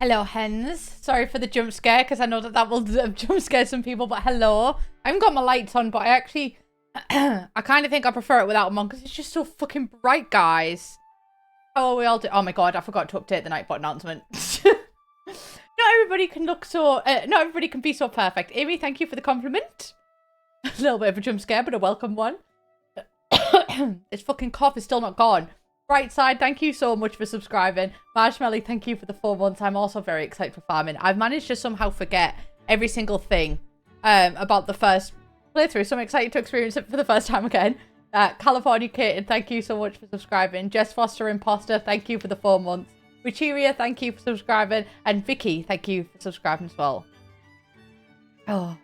Hello, hens. Sorry for the jump scare, because I know that will jump scare some people, but hello. I haven't got my lights on, but I actually... I kind of think I prefer it without them on, because it's just so fucking bright, guys. How are we all doing? Oh my god, I forgot to update the Nightbot announcement. Not everybody can look so... not everybody can be so perfect. Amy, thank you for the compliment. A little bit of a jump scare, but a welcome one. This fucking cough is still not gone. Bright side, thank you so much for subscribing. Marshmallow, thank you for the 4 months. I'm also very excited for farming. I've managed to somehow forget every single thing about the first playthrough, so I'm excited to experience it for the first time again. California Kitten, thank you so much for subscribing. Jess Foster Imposter, thank you for the 4 months. Richiria, thank you for subscribing. And Vicky, thank you for subscribing as well. Oh,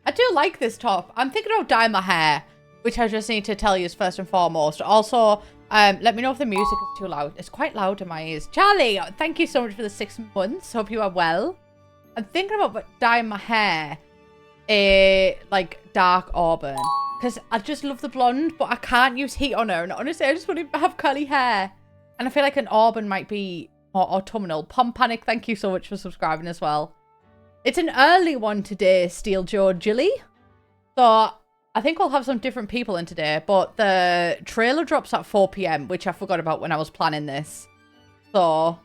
I do like this top. I'm thinking of dyeing my hair, which I just need to tell you is first and foremost. Also, let me know if the music is too loud. It's quite loud in my ears. Charlie, thank you so much for the 6 months. Hope you are well. I'm thinking about dyeing my hair like dark auburn, because I just love the blonde, but I can't use heat on her. And honestly, I just want to have curly hair. And I feel like an auburn might be more autumnal. Pom Panic, thank you so much for subscribing as well. It's an early one today, Steel Joe Jilly. So I think we'll have some different people in today, but the trailer drops at 4 PM, which I forgot about when I was planning this. So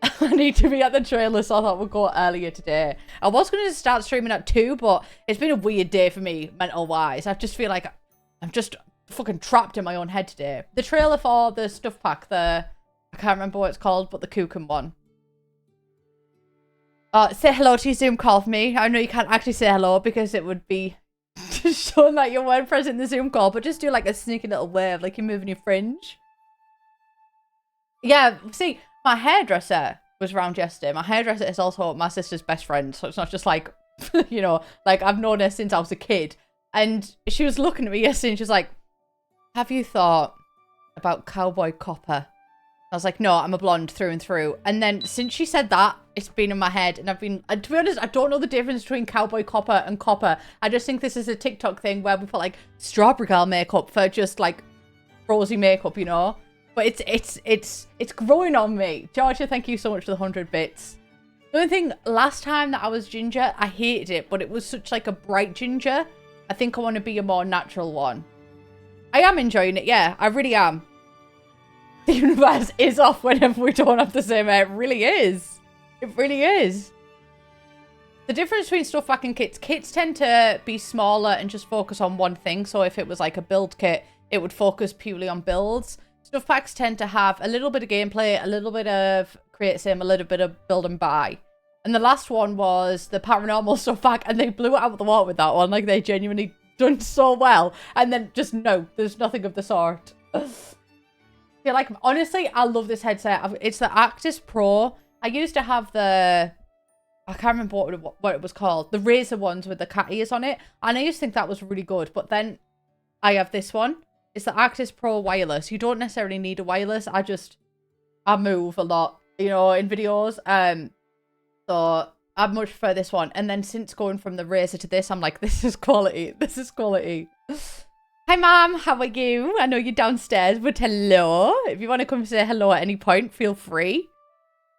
I need to be at the trailer, so I thought we'd go earlier today. I was going to start streaming at 2, but it's been a weird day for me, mental-wise. I just feel like I'm just fucking trapped in my own head today. The trailer for the stuff pack, I can't remember what it's called, but the Kuchen one. Say hello to your Zoom call for me. I know you can't actually say hello because it would be showing that you weren't present in the Zoom call, but just do like a sneaky little wave, like you're moving your fringe. Yeah, see, my hairdresser was around yesterday. My hairdresser is also my sister's best friend, so it's not just like, you know, like I've known her since I was a kid. And she was looking at me yesterday and she was like, have you thought about Cowboy Copper? I was like, no, I'm a blonde through and through. And then since she said that, it's been in my head. And I've been, to be honest, I don't know the difference between Cowboy Copper and Copper. I just think this is a TikTok thing where we put like strawberry girl makeup for just like rosy makeup, you know? But it's growing on me. Georgia, thank you so much for the 100 bits. The only thing, last time that I was ginger, I hated it, but it was such like a bright ginger. I think I want to be a more natural one. I am enjoying it, yeah, I really am. The universe is off whenever we don't have the same hair. It really is. It really is. The difference between stuff pack and kits. Kits tend to be smaller and just focus on one thing. So if it was like a build kit, it would focus purely on builds. Stuff packs tend to have a little bit of gameplay, a little bit of create sim, a little bit of build and buy. And the last one was the paranormal stuff pack, and they blew it out of the water with that one. Like, they genuinely done so well. And then just no, there's nothing of the sort. Yeah, like, honestly, I love this headset. It's the Actis Pro. I used to have the... I can't remember what it was called. The Razer ones with the cat ears on it. And I used to think that was really good. But then I have this one. It's the Actis Pro wireless. You don't necessarily need a wireless. I move a lot, you know, in videos. So I much prefer this one. And then since going from the Razer to this, I'm like, this is quality. This is quality. Hi, Mom. How are you? I know you're downstairs, but hello. If you want to come say hello at any point, feel free.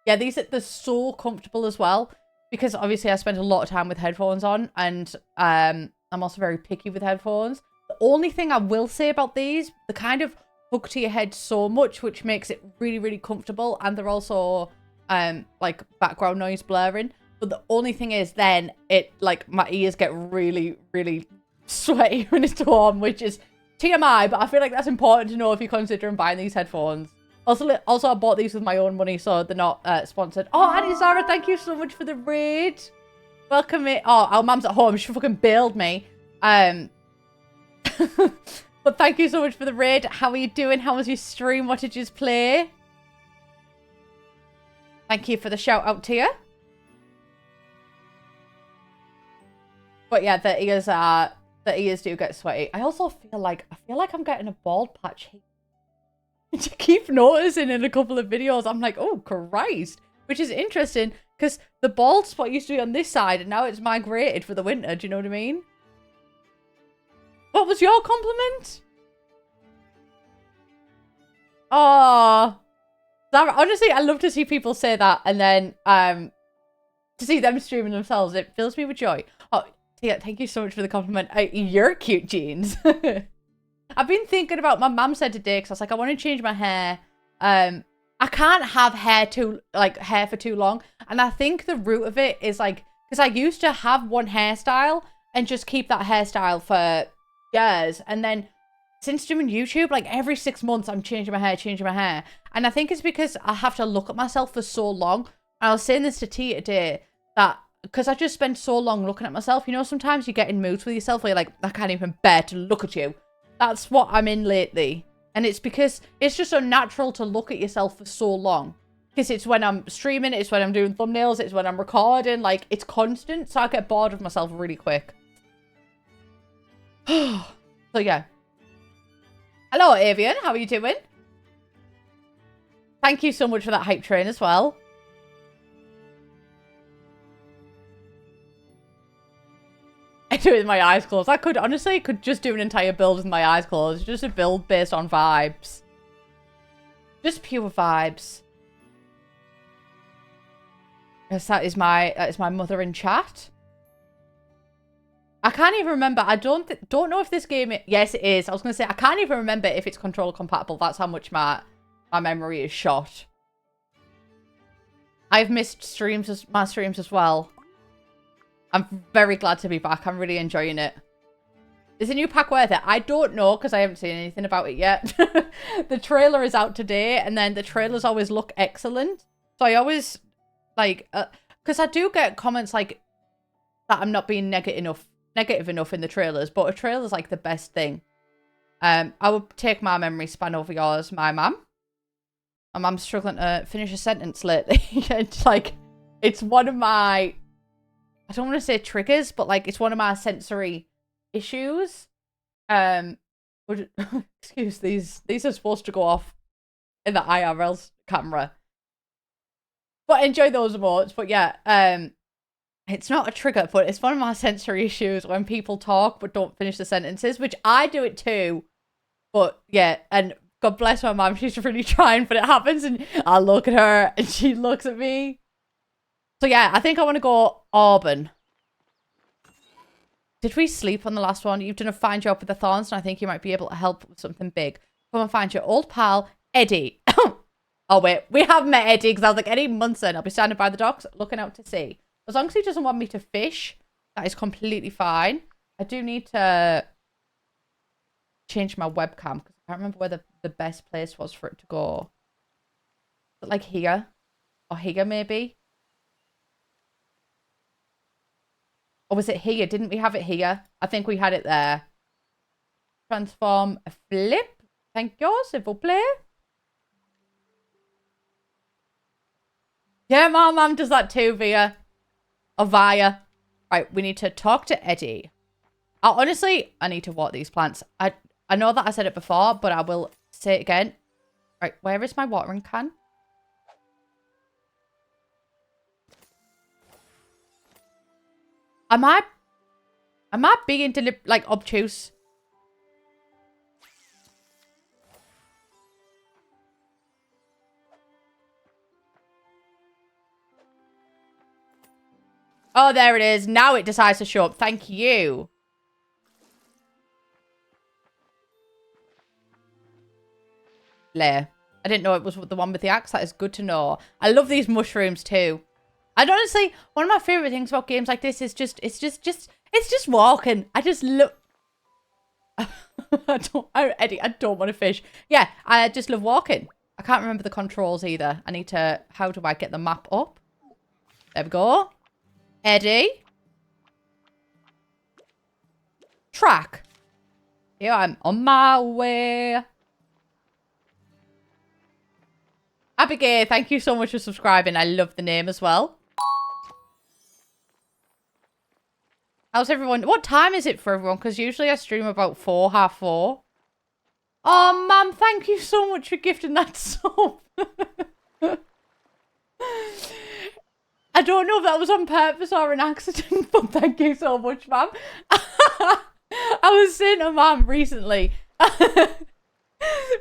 Yeah, they're so comfortable as well. Because obviously I spend a lot of time with headphones on. And I'm also very picky with headphones. The only thing I will say about these, they kind of hook to your head so much, which makes it really, really comfortable. And they're also like background noise blurring. But the only thing is then like my ears get really, really sweaty when it's warm, which is TMI, but I feel like that's important to know if you're considering buying these headphones. Also, I bought these with my own money, so they're not sponsored. Oh, Annie Zara, thank you so much for the raid. Welcome in. Oh, our mum's at home. She fucking bailed me. But thank you so much for the raid. How are you doing? How was your stream? What did you play? Thank you for the shout out to you. But yeah, the ears do get sweaty. I also feel like I'm getting a bald patch here. I keep noticing in a couple of videos, I'm like, oh Christ, which is interesting because the bald spot used to be on this side and now it's migrated for the winter. Do you know what I mean? What was your compliment? Oh, Honestly, I love to see people say that, and then to see them streaming themselves, it fills me with joy. Oh, yeah, thank you so much for the compliment. You're cute, Jeans. I've been thinking about, my mum said today, because I was like, I want to change my hair. I can't have hair for too long. And I think the root of it is like, because I used to have one hairstyle and just keep that hairstyle for years. And then since doing YouTube, like every 6 months, I'm changing my hair. And I think it's because I have to look at myself for so long. And I was saying this to T today, that because I just spend so long looking at myself, you know, sometimes you get in moods with yourself where you're like, I can't even bear to look at you. That's what I'm in lately. And it's because it's just unnatural to look at yourself for so long. Because it's when I'm streaming, it's when I'm doing thumbnails, it's when I'm recording. Like, it's constant. So I get bored of myself really quick. So, yeah. Hello, Avian. How are you doing? Thank you so much for that hype train as well. I do it with my eyes closed. I could, honestly, just do an entire build with my eyes closed. Just a build based on vibes. Just pure vibes. Yes, that is my mother in chat. I can't even remember. I don't know if this game... Yes, it is. I was going to say, I can't even remember if it's controller compatible. That's how much my memory is shot. I've missed my streams as well. I'm very glad to be back. I'm really enjoying it. Is the new pack worth it? I don't know because I haven't seen anything about it yet. The trailer is out today, and then the trailers always look excellent. So I always, like... because I do get comments like that I'm not being negative enough in the trailers, but a trailer's like the best thing. I would take my memory span over yours, my mum. My mum's struggling to finish a sentence lately. It's like, it's one of my... I don't want to say triggers, but like it's one of my sensory issues. Excuse these are supposed to go off in the IRL camera. But enjoy those emotes. But yeah, it's not a trigger, but it's one of my sensory issues when people talk but don't finish the sentences, which I do it too. But yeah, and God bless my mum, she's really trying, but it happens, and I look at her and she looks at me. So yeah, I think I want to go Auburn. Did we sleep on the last one? You've done a fine job with the thorns, and I think you might be able to help with something big. Come and find your old pal, Eddie. Oh wait, we have met Eddie, because I was like, Eddie Munson, I'll be standing by the docks looking out to sea. As long as he doesn't want me to fish, that is completely fine. I do need to change my webcam, because I can't remember where the best place was for it to go. Is it like here? Or here, maybe? Or was it here? Didn't we have it here? I think we had it there. Transform a flip. Thank you, s'il vous plaît. Yeah, my mum does that too, Via. Or Via. Right, we need to talk to Eddie. Honestly, I need to water these plants. I know that I said it before, but I will say it again. Right, where is my watering can? Am I being like obtuse? Oh, there it is. Now it decides to show up. Thank you. Lair. I didn't know it was the one with the axe. That is good to know. I love these mushrooms too. And honestly, one of my favorite things about games like this is it's just walking. I just look. Eddie, I don't want to fish. Yeah, I just love walking. I can't remember the controls either. I need to. How do I get the map up? There we go. Eddie. Track. Here I'm on my way. Abigail, thank you so much for subscribing. I love the name as well. How's everyone? What time is it for everyone? Because usually I stream about 4, half 4. Oh, Mum, thank you so much for gifting that sub. I don't know if that was on purpose or an accident, but thank you so much, Mum. I was saying to Mum recently,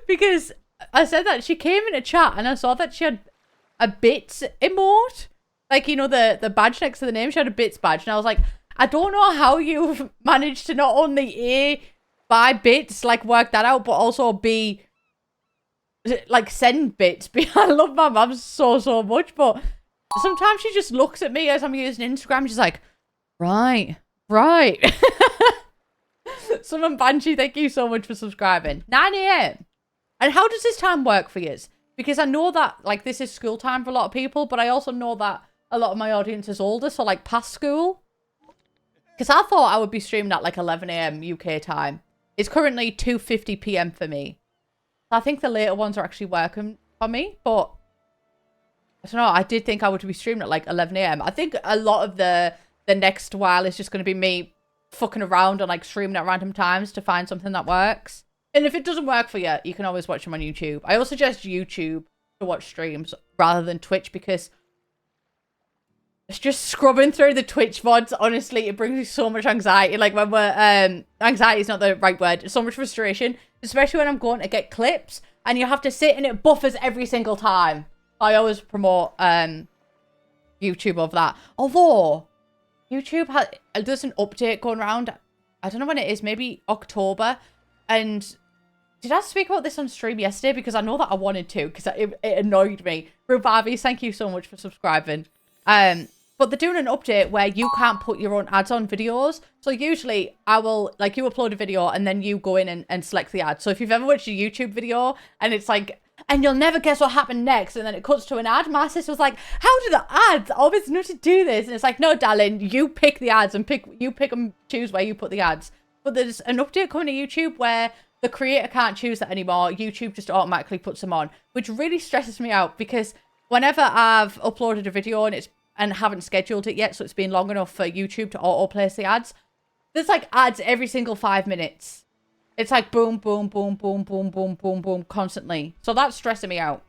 because I said that she came in a chat and I saw that she had a bits emote. Like, you know, the badge next to the name, she had a bits badge. And I was like, I don't know how you've managed to not only A, buy bits, like work that out, but also B, like send bits. I love my mum so much, but sometimes she just looks at me as I'm using Instagram. She's like, right. Someone Banshee, thank you so much for subscribing. 9 a.m. And how does this time work for you? Because I know that, like, this is school time for a lot of people, but I also know that a lot of my audience is older, so, like, past school. Because I thought I would be streaming at, like, 11 a.m. UK time. It's currently 2:50 p.m. for me. I think the later ones are actually working for me, but I don't know. I did think I would be streaming at, like, 11 a.m. I think a lot of the next while is just going to be me fucking around and, like, streaming at random times to find something that works. And if it doesn't work for you, you can always watch them on YouTube. I also suggest YouTube to watch streams rather than Twitch because it's just scrubbing through the Twitch VODs. Honestly, it brings me so much anxiety. Like when we're, anxiety is not the right word. It's so much frustration, especially when I'm going to get clips and you have to sit and it buffers every single time. I always promote, YouTube over that. Although, YouTube there's an update going around. I don't know when it is, maybe October. And did I speak about this on stream yesterday? Because I know that I wanted to, because it annoyed me. Rubavis, thank you so much for subscribing. But they're doing an update where you can't put your own ads on videos. So usually I will, like, you upload a video and then you go in and select the ad. So if you've ever watched a YouTube video and it's like, and you'll never guess what happened next, and then it cuts to an ad, my sister was like, how do the ads always know to do this? And it's like, no, darling, you pick the ads and you pick and choose where you put the ads. But there's an update coming to YouTube where the creator can't choose that anymore. YouTube just automatically puts them on, which really stresses me out because whenever I've uploaded a video and haven't scheduled it yet, so it's been long enough for YouTube to auto-place the ads, there's like ads every single 5 minutes. It's like boom, boom, boom, boom, boom, boom, boom, boom, constantly. So that's stressing me out.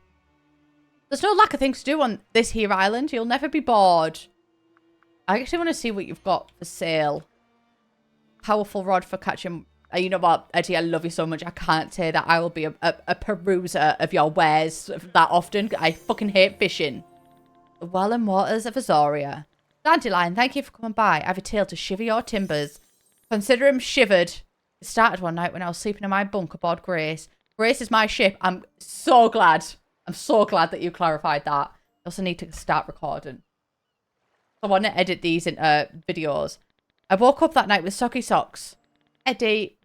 There's no lack of things to do on this here island. You'll never be bored. I actually want to see what you've got for sale. Powerful rod for catching... You know what, Eddie, I love you so much. I can't say that I will be a peruser of your wares that often. I fucking hate fishing. The well and waters of Azoria. Dandelion, thank you for coming by. I have a tale to shiver your timbers. Consider him shivered. It started one night when I was sleeping in my bunk aboard Grace. Grace is my ship. I'm so glad. I'm so glad that you clarified that. I also need to start recording. I want to edit these into videos. I woke up that night with socky socks. Eddie.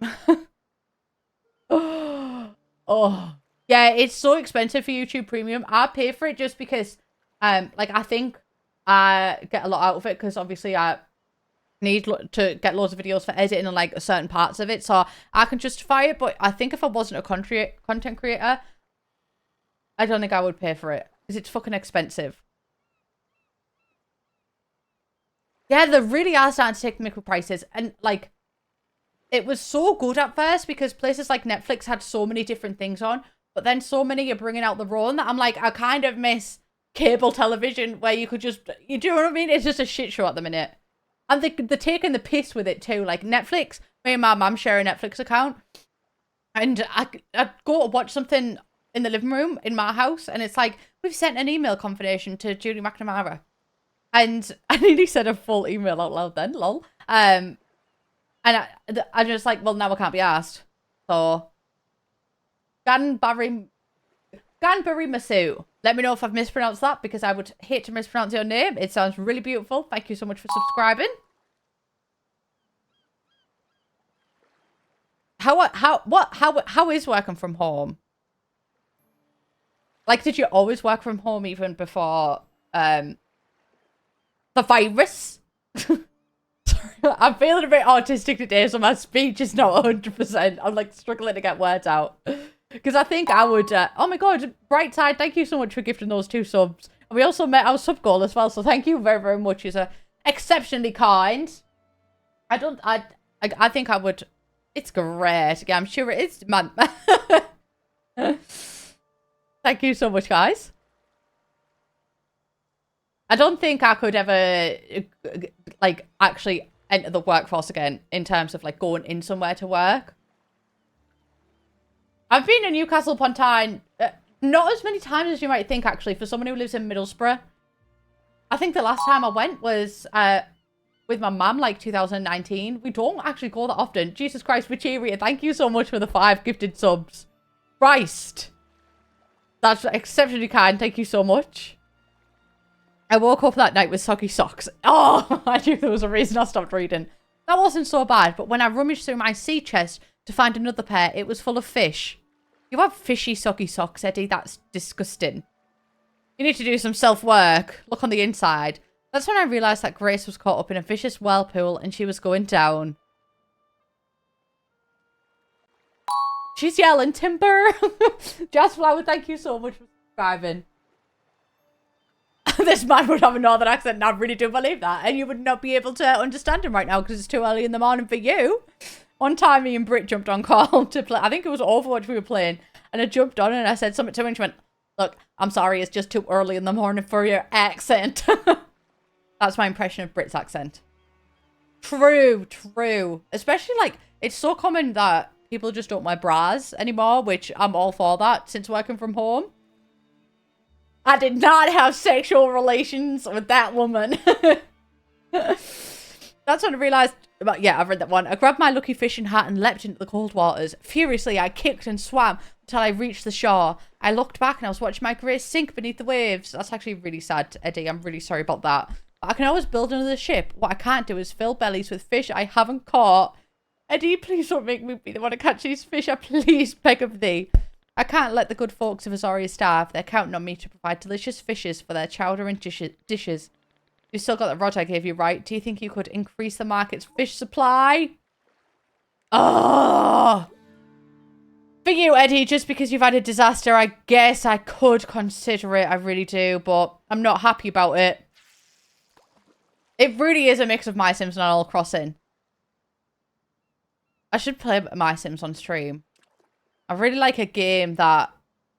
Oh. Yeah, it's so expensive for YouTube Premium. I pay for it just because, like, I think I get a lot out of it because obviously I need to get loads of videos for editing and, like, certain parts of it. So I can justify it. But I think if I wasn't a content creator, I don't think I would pay for it because it's fucking expensive. Yeah, they really are starting to take micro prices. And, like, it was so good at first because places like Netflix had so many different things on. But then so many are bringing out their own that I'm like, I kind of miss cable television where you could just... You do know what I mean? It's just a shit show at the minute. And they're taking the piss with it too. Like Netflix, me and my mum share a Netflix account. And I go to watch something in the living room in my house. And it's like, we've sent an email confirmation to Julie McNamara. And I nearly said a full email out loud then, lol. And I'm just like, well, now I can't be asked. So, Ganbari Masu. Let me know if I've mispronounced that because I would hate to mispronounce your name. It sounds really beautiful. Thank you so much for subscribing. How is working from home? Like, did you always work from home even before the virus? I'm feeling a bit autistic today, so my speech is not 100%. I'm like struggling to get words out. Because I think I would... oh my god, Brightside, thank you so much for gifting those 2 subs. And we also met our sub goal as well, so thank you very, very much. You're exceptionally kind. I think I would... It's great. Yeah, I'm sure it is, man. Thank you so much, guys. I don't think I could ever, like, actually enter the workforce again in terms of, like, going in somewhere to work. I've been in Newcastle upon Tyne Not as many times as you might think, actually, for someone who lives in Middlesbrough. I think the last time I went was with my mum, like 2019. We don't actually go that often. Jesus Christ, Wicheria, thank you so much for the 5 gifted subs. Christ. That's exceptionally kind. Thank you so much. I woke up that night with soggy socks. Oh, I knew there was a reason I stopped reading. That wasn't so bad, but when I rummaged through my sea chest to find another pair, it was full of fish. You have fishy soggy socks, Eddie. That's disgusting. You need to do some self-work. Look on the inside. That's when I realised that Grace was caught up in a vicious whirlpool and she was going down. She's yelling, timber! Jazzflower, thank you so much for subscribing. This man would have a northern accent, and I really do believe that. And you would not be able to understand him right now because it's too early in the morning for you. One time me and Britt jumped on call to play. I think it was Overwatch we were playing. And I jumped on and I said something to her and she went, look, I'm sorry, it's just too early in the morning for your accent. That's my impression of Brit's accent. True, true. Especially, like, it's so common that people just don't wear bras anymore, which I'm all for that since working from home. I did not have sexual relations with that woman. That's when I realised, yeah, I've read that one. I grabbed my lucky fishing hat and leapt into the cold waters. Furiously, I kicked and swam until I reached the shore. I looked back and I was watching my Grace sink beneath the waves. That's actually really sad, Eddie. I'm really sorry about that. But I can always build another ship. What I can't do is fill bellies with fish I haven't caught. Eddie, please don't make me be the one to catch these fish. I please beg of thee. I can't let the good folks of Azoria starve. They're counting on me to provide delicious fishes for their chowder and dishes. You still got the rod I gave you, right? Do you think you could increase the market's fish supply? Oh! For you, Eddie, just because you've had a disaster, I guess I could consider it. I really do, but I'm not happy about it. It really is a mix of My Sims and Animal Crossing. I should play My Sims on stream. I really like a game that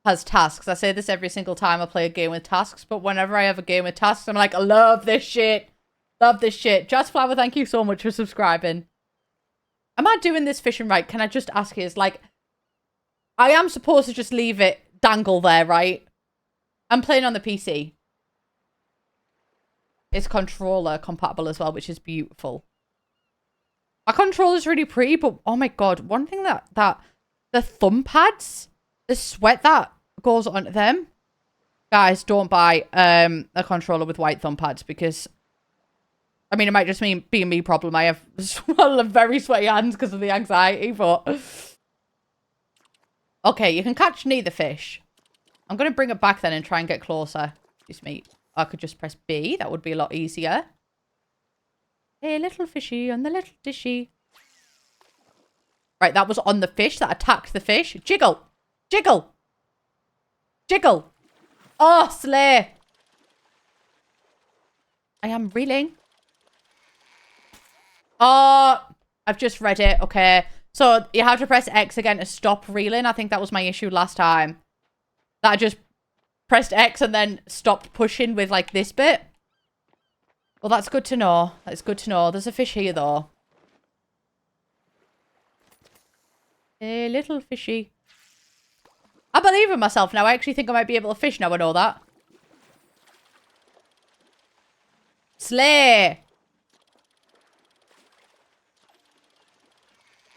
has tasks. I say this every single time I play a game with tasks, but whenever I have a game with tasks, I'm like, I love this shit. Love this shit. Jazzflower, thank you so much for subscribing. Am I doing this fishing right? Can I just ask you, like, I am supposed to just leave it dangle there, right? I'm playing on the PC. It's controller compatible as well, which is beautiful. My controller's really pretty, but oh my god, one thing that the thumb pads, the sweat that goes onto them. Guys, don't buy a controller with white thumb pads because, I mean, it might just be a me problem. I have very sweaty hands because of the anxiety, but okay, you can catch neither fish. I'm going to bring it back then and try and get closer. Excuse me. I could just press B. That would be a lot easier. Hey, little fishy on the little dishy. Right, that was on the fish that attacked the fish. Jiggle. Jiggle. Jiggle. Oh, slay. I am reeling. Oh, I've just read it. Okay. So you have to press X again to stop reeling. I think that was my issue last time. That I just pressed X and then stopped pushing with like this bit. Well, that's good to know. That's good to know. There's a fish here though. Hey, little fishy. I believe in myself now. I actually think I might be able to fish now I know that. Slay.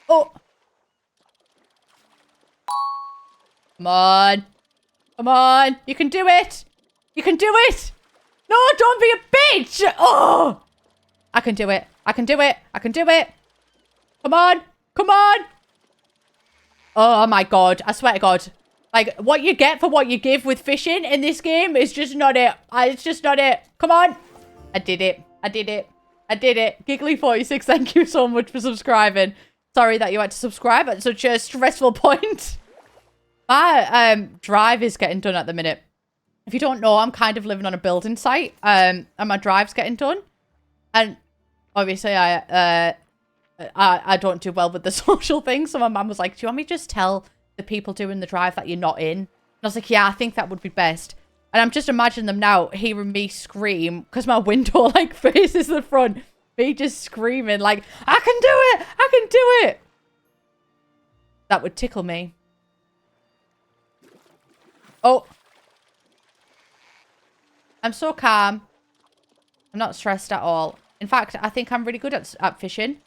Oh. Come on. Come on. You can do it. You can do it. No, don't be a bitch. Oh. I can do it. I can do it. I can do it. Come on. Come on. Oh my god. I swear to god. Like, what you get for what you give with fishing in this game is just not it. It's just not it. Come on. I did it. I did it. I did it. Giggly46, thank you so much for subscribing. Sorry that you had to subscribe at such a stressful point. My drive is getting done at the minute. If you don't know, I'm kind of living on a building site. And my drive's getting done. And obviously I don't do well with the social thing. So my mum was like, do you want me to just tell the people doing the drive that you're not in? And I was like, yeah, I think that would be best. And I'm just imagining them now hearing me scream because my window like faces the front. Me just screaming like, I can do it! I can do it! That would tickle me. Oh. I'm so calm. I'm not stressed at all. In fact, I think I'm really good at fishing.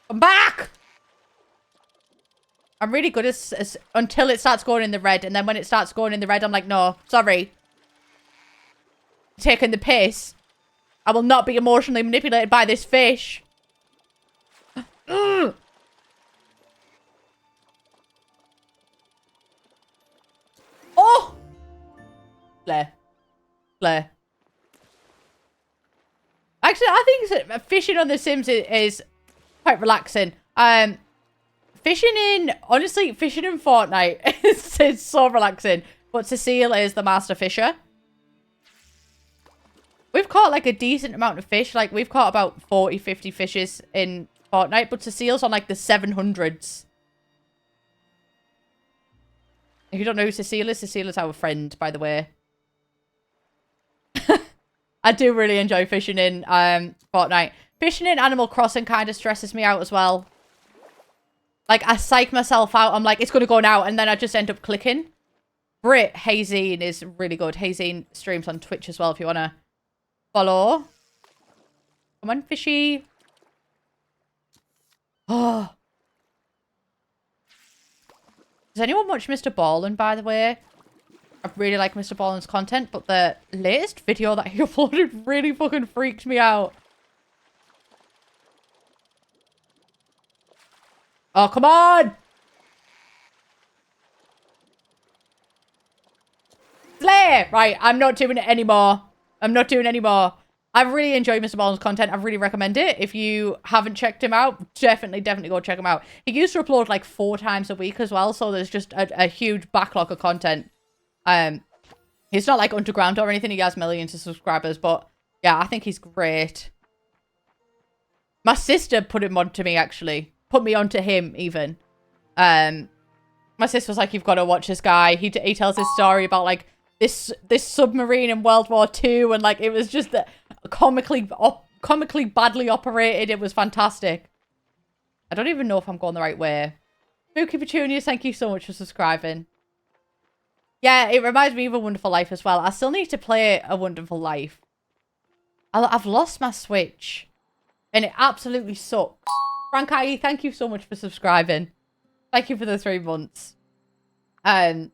Come back! I'm really good until it starts going in the red. And then when it starts going in the red, I'm like, no, sorry. Taking the piss. I will not be emotionally manipulated by this fish. Oh! Flare. Flare. Actually, I think fishing on The Sims is quite relaxing. Honestly, fishing in Fortnite is so relaxing. But Cecile is the master fisher. We've caught like a decent amount of fish. Like we've caught about 40, 50 fishes in Fortnite. But Cecile's on like the 700s. If you don't know who Cecile is our friend, by the way. I do really enjoy fishing in Fortnite. Fishing in Animal Crossing kind of stresses me out as well. Like, I psych myself out. I'm like, it's going to go now. And then I just end up clicking. Brit Hazine is really good. Hazine streams on Twitch as well if you want to follow. Come on, fishy. Oh. Does anyone watch Mr. Ballin, by the way? I really like Mr. Ballin's content, but the latest video that he uploaded really fucking freaked me out. Oh, come on! Slay! Right, I'm not doing it anymore. I'm not doing it anymore. I really enjoy Mr. Ballin's content. I really recommend it. If you haven't checked him out, definitely go check him out. He used to upload like 4 times a week as well, so there's just a huge backlog of content. He's not like underground or anything. He has millions of subscribers, but yeah, I think he's great. My sister put him on to me, actually. Put me onto him, even. My sister was like, you've got to watch this guy. He tells his story about like this submarine in World War II, and like it was just comically badly operated. It was fantastic. I don't even know if I'm going the right way. Spooky Petunias, thank you so much for subscribing. Yeah, it reminds me of A Wonderful Life as well. I still need to play A Wonderful Life. I've lost my Switch. And it absolutely sucks. Frank IE, thank you so much for subscribing. Thank you for the 3 months. Yeah,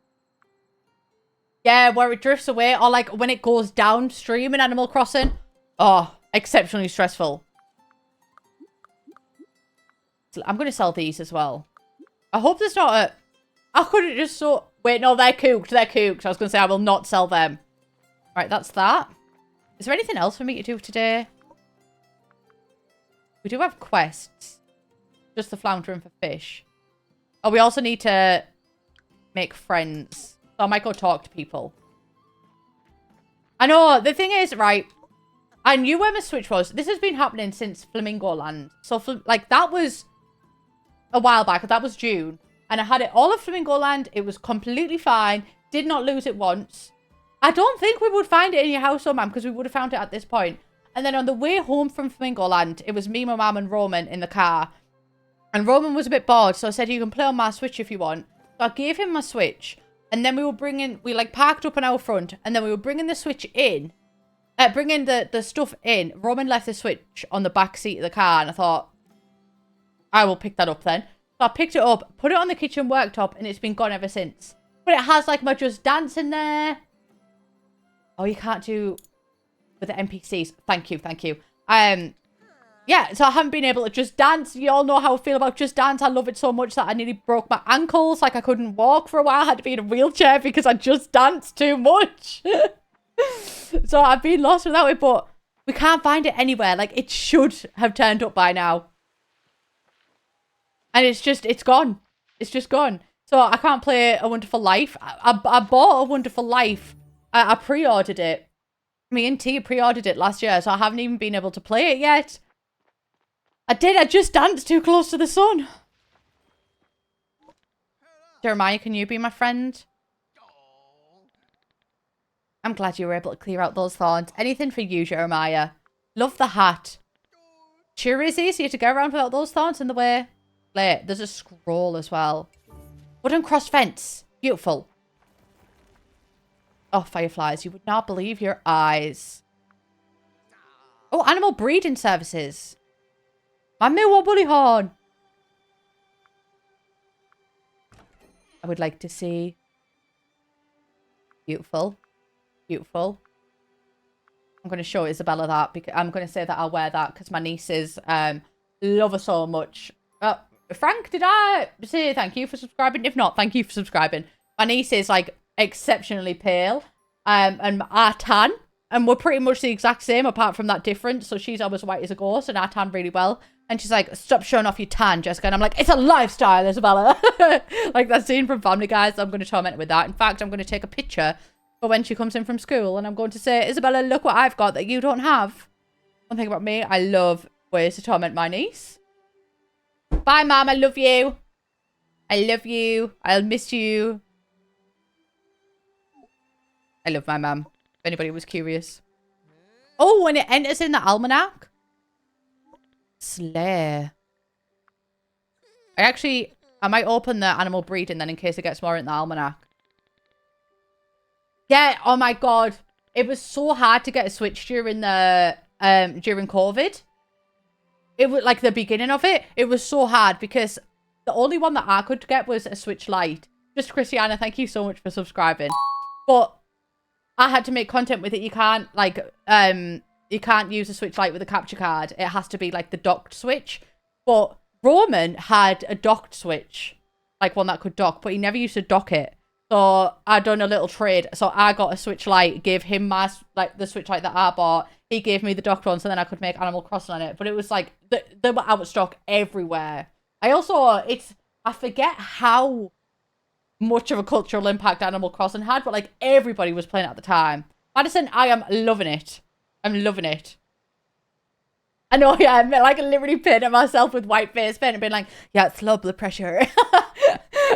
where it drifts away, or like when it goes downstream in Animal Crossing. Oh, exceptionally stressful. So I'm going to sell these as well. I hope there's not a... I couldn't just so... Wait, no, they're cooked. They're cooked. I was going to say I will not sell them. Right, that's that. Is there anything else for me to do today? We do have quests. Just the floundering for fish. Oh, we also need to make friends. So I might go talk to people. I know. The thing is, right, I knew where my Switch was. This has been happening since Flamingo Land. So, like, that was a while back. That was June. And I had it all of Flamingo Land. It was completely fine. Did not lose it once. I don't think we would find it in your house, though, ma'am, because we would have found it at this point. And then on the way home from Flamingo Land, it was me, my mum, and Roman in the car. And Roman was a bit bored, so I said, you can play on my Switch if you want. So I gave him my Switch. And then we like parked up on our front. And then we were bringing the Switch in. Bringing the stuff in. Roman left the Switch on the back seat of the car. And I thought, I will pick that up then. So I picked it up, put it on the kitchen worktop, and it's been gone ever since. But it has like my Just Dance in there. Oh, you can't do with the NPCs. Thank you, thank you. Yeah, so I haven't been able to Just Dance. You all know how I feel about Just Dance. I love it so much that I nearly broke my ankles. Like I couldn't walk for a while. I had to be in a wheelchair because I just danced too much. So I've been lost without it, but we can't find it anywhere. Like it should have turned up by now. And it's gone. It's just gone. So I can't play A Wonderful Life. I bought A Wonderful Life. I pre-ordered it. Me and T pre-ordered it last year, so I haven't even been able to play it yet. I just danced too close to the sun. Jeremiah, can you be my friend? I'm glad you were able to clear out those thorns. Anything for you, Jeremiah. Love the hat. Sure is easier to go around without those thorns in the way. There's a scroll as well. Wooden cross fence. Beautiful. Oh, fireflies. You would not believe your eyes. Oh, animal breeding services. My Millwall Bully Horn. I would like to see. Beautiful. Beautiful. I'm going to show Isabella that because I'm going to say that I'll wear that because my nieces love her so much. Frank, did I say thank you for subscribing? If not, thank you for subscribing. My niece is like exceptionally pale and I tan. And we're pretty much the exact same apart from that difference. So she's almost white as a ghost and I tan really well. And she's like, stop showing off your tan, Jessica. And I'm like, it's a lifestyle, Isabella. Like that scene from Family Guy. So I'm going to torment her with that. In fact, I'm going to take a picture for when she comes in from school. And I'm going to say, Isabella, look what I've got that you don't have. One thing about me, I love ways to torment my niece. Bye, Mom. I love you. I love you. I'll miss you. I love my mum. If anybody was curious. Oh, and it enters in the almanac. Slay. I might open the animal breeding then in case it gets more in the almanac. Yeah, oh my god. It was so hard to get a Switch during the during COVID. It was like the beginning of it. It was so hard because the only one that I could get was a Switch Lite. Just Christiana, thank you so much for subscribing. But I had to make content with it. You can't like you can't use a Switch Lite with a capture card. It has to be like the docked Switch. But Roman had a docked Switch, like one that could dock, but he never used to dock it. So I done a little trade. So I got a Switch Lite, gave him my like the Switch Lite that I bought. He gave me the docked one, so then I could make Animal Crossing on it. But it was like they were out of stock everywhere. I forget how much of a cultural impact Animal Crossing had, but like everybody was playing it at the time. Madison, I am loving it. I'm loving it. I know, yeah, I'm like literally painting myself with white face paint and being like, yeah, it's low blood pressure.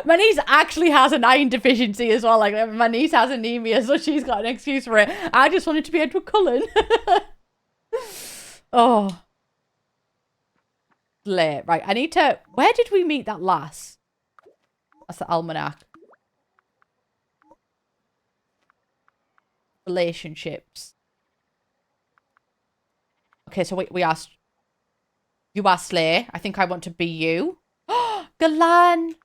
My niece actually has an iron deficiency as well. Like my niece has anemia, so she's got an excuse for it. I just wanted to be Edward Cullen. Oh. Late. Right, I need to... Where did we meet that lass? That's the almanac. Relationships. Okay, so we asked... You are Slay. I think I want to be you. Oh, Galan!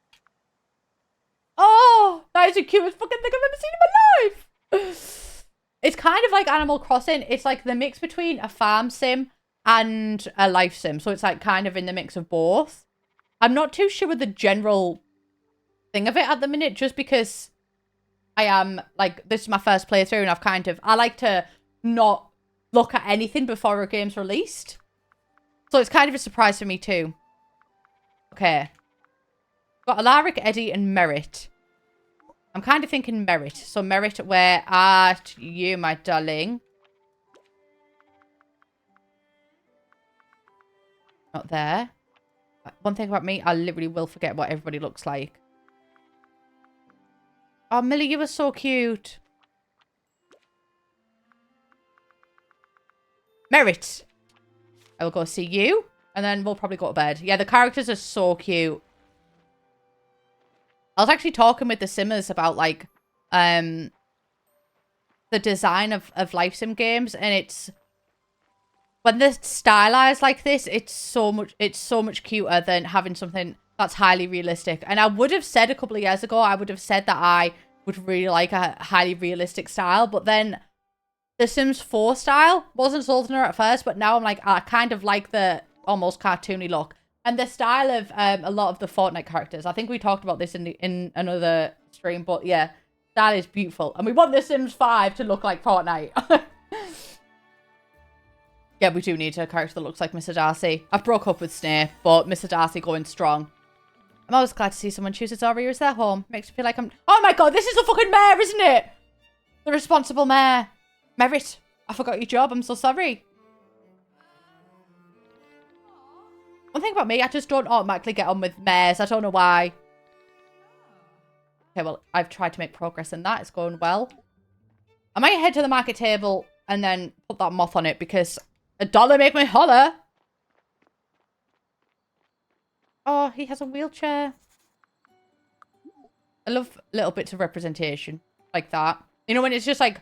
Oh, that is the cutest fucking thing I've ever seen in my life! It's kind of like Animal Crossing. It's like the mix between a farm sim and a life sim. So it's like kind of in the mix of both. I'm not too sure with the general thing of it at the minute, just because I am like, this is my first playthrough and I like to not look at anything before a game's released. So it's kind of a surprise for me too. Okay. Got Alaric, Eddie, and Merritt. I'm kind of thinking Merritt. So Merritt, where are you, my darling? Not there. One thing about me, I literally will forget what everybody looks like. Oh, Millie, you were so cute. Merritt. I will go see you. And then we'll probably go to bed. Yeah, the characters are so cute. I was actually talking with the simmers about, like, the design of life sim games. And it's... When they're stylized like this, it's so much cuter than having something that's highly realistic. And I would have said a couple of years ago, I would have said that I would really like a highly realistic style. But then the Sims 4 style wasn't sold on her at first. But now I'm like, I kind of like the almost cartoony look. And the style of a lot of the Fortnite characters. I think we talked about this in another stream. But yeah, that is beautiful. And we want the Sims 5 to look like Fortnite. Yeah, we do need a character that looks like Mr. Darcy. I've broke up with Snape, but Mr. Darcy going strong. I'm always glad to see someone choose Azaria as their home. Makes me feel like I'm... Oh my god, this is the fucking mayor, isn't it? The responsible mayor. Merritt, I forgot your job. I'm so sorry. One thing about me, I just don't automatically get on with mayors. I don't know why. Okay, well, I've tried to make progress in that. It's going well. I might head to the market table and then put that moth on it because... $1 make me holler. Oh, he has a wheelchair. I love little bits of representation like that. You know, when it's just like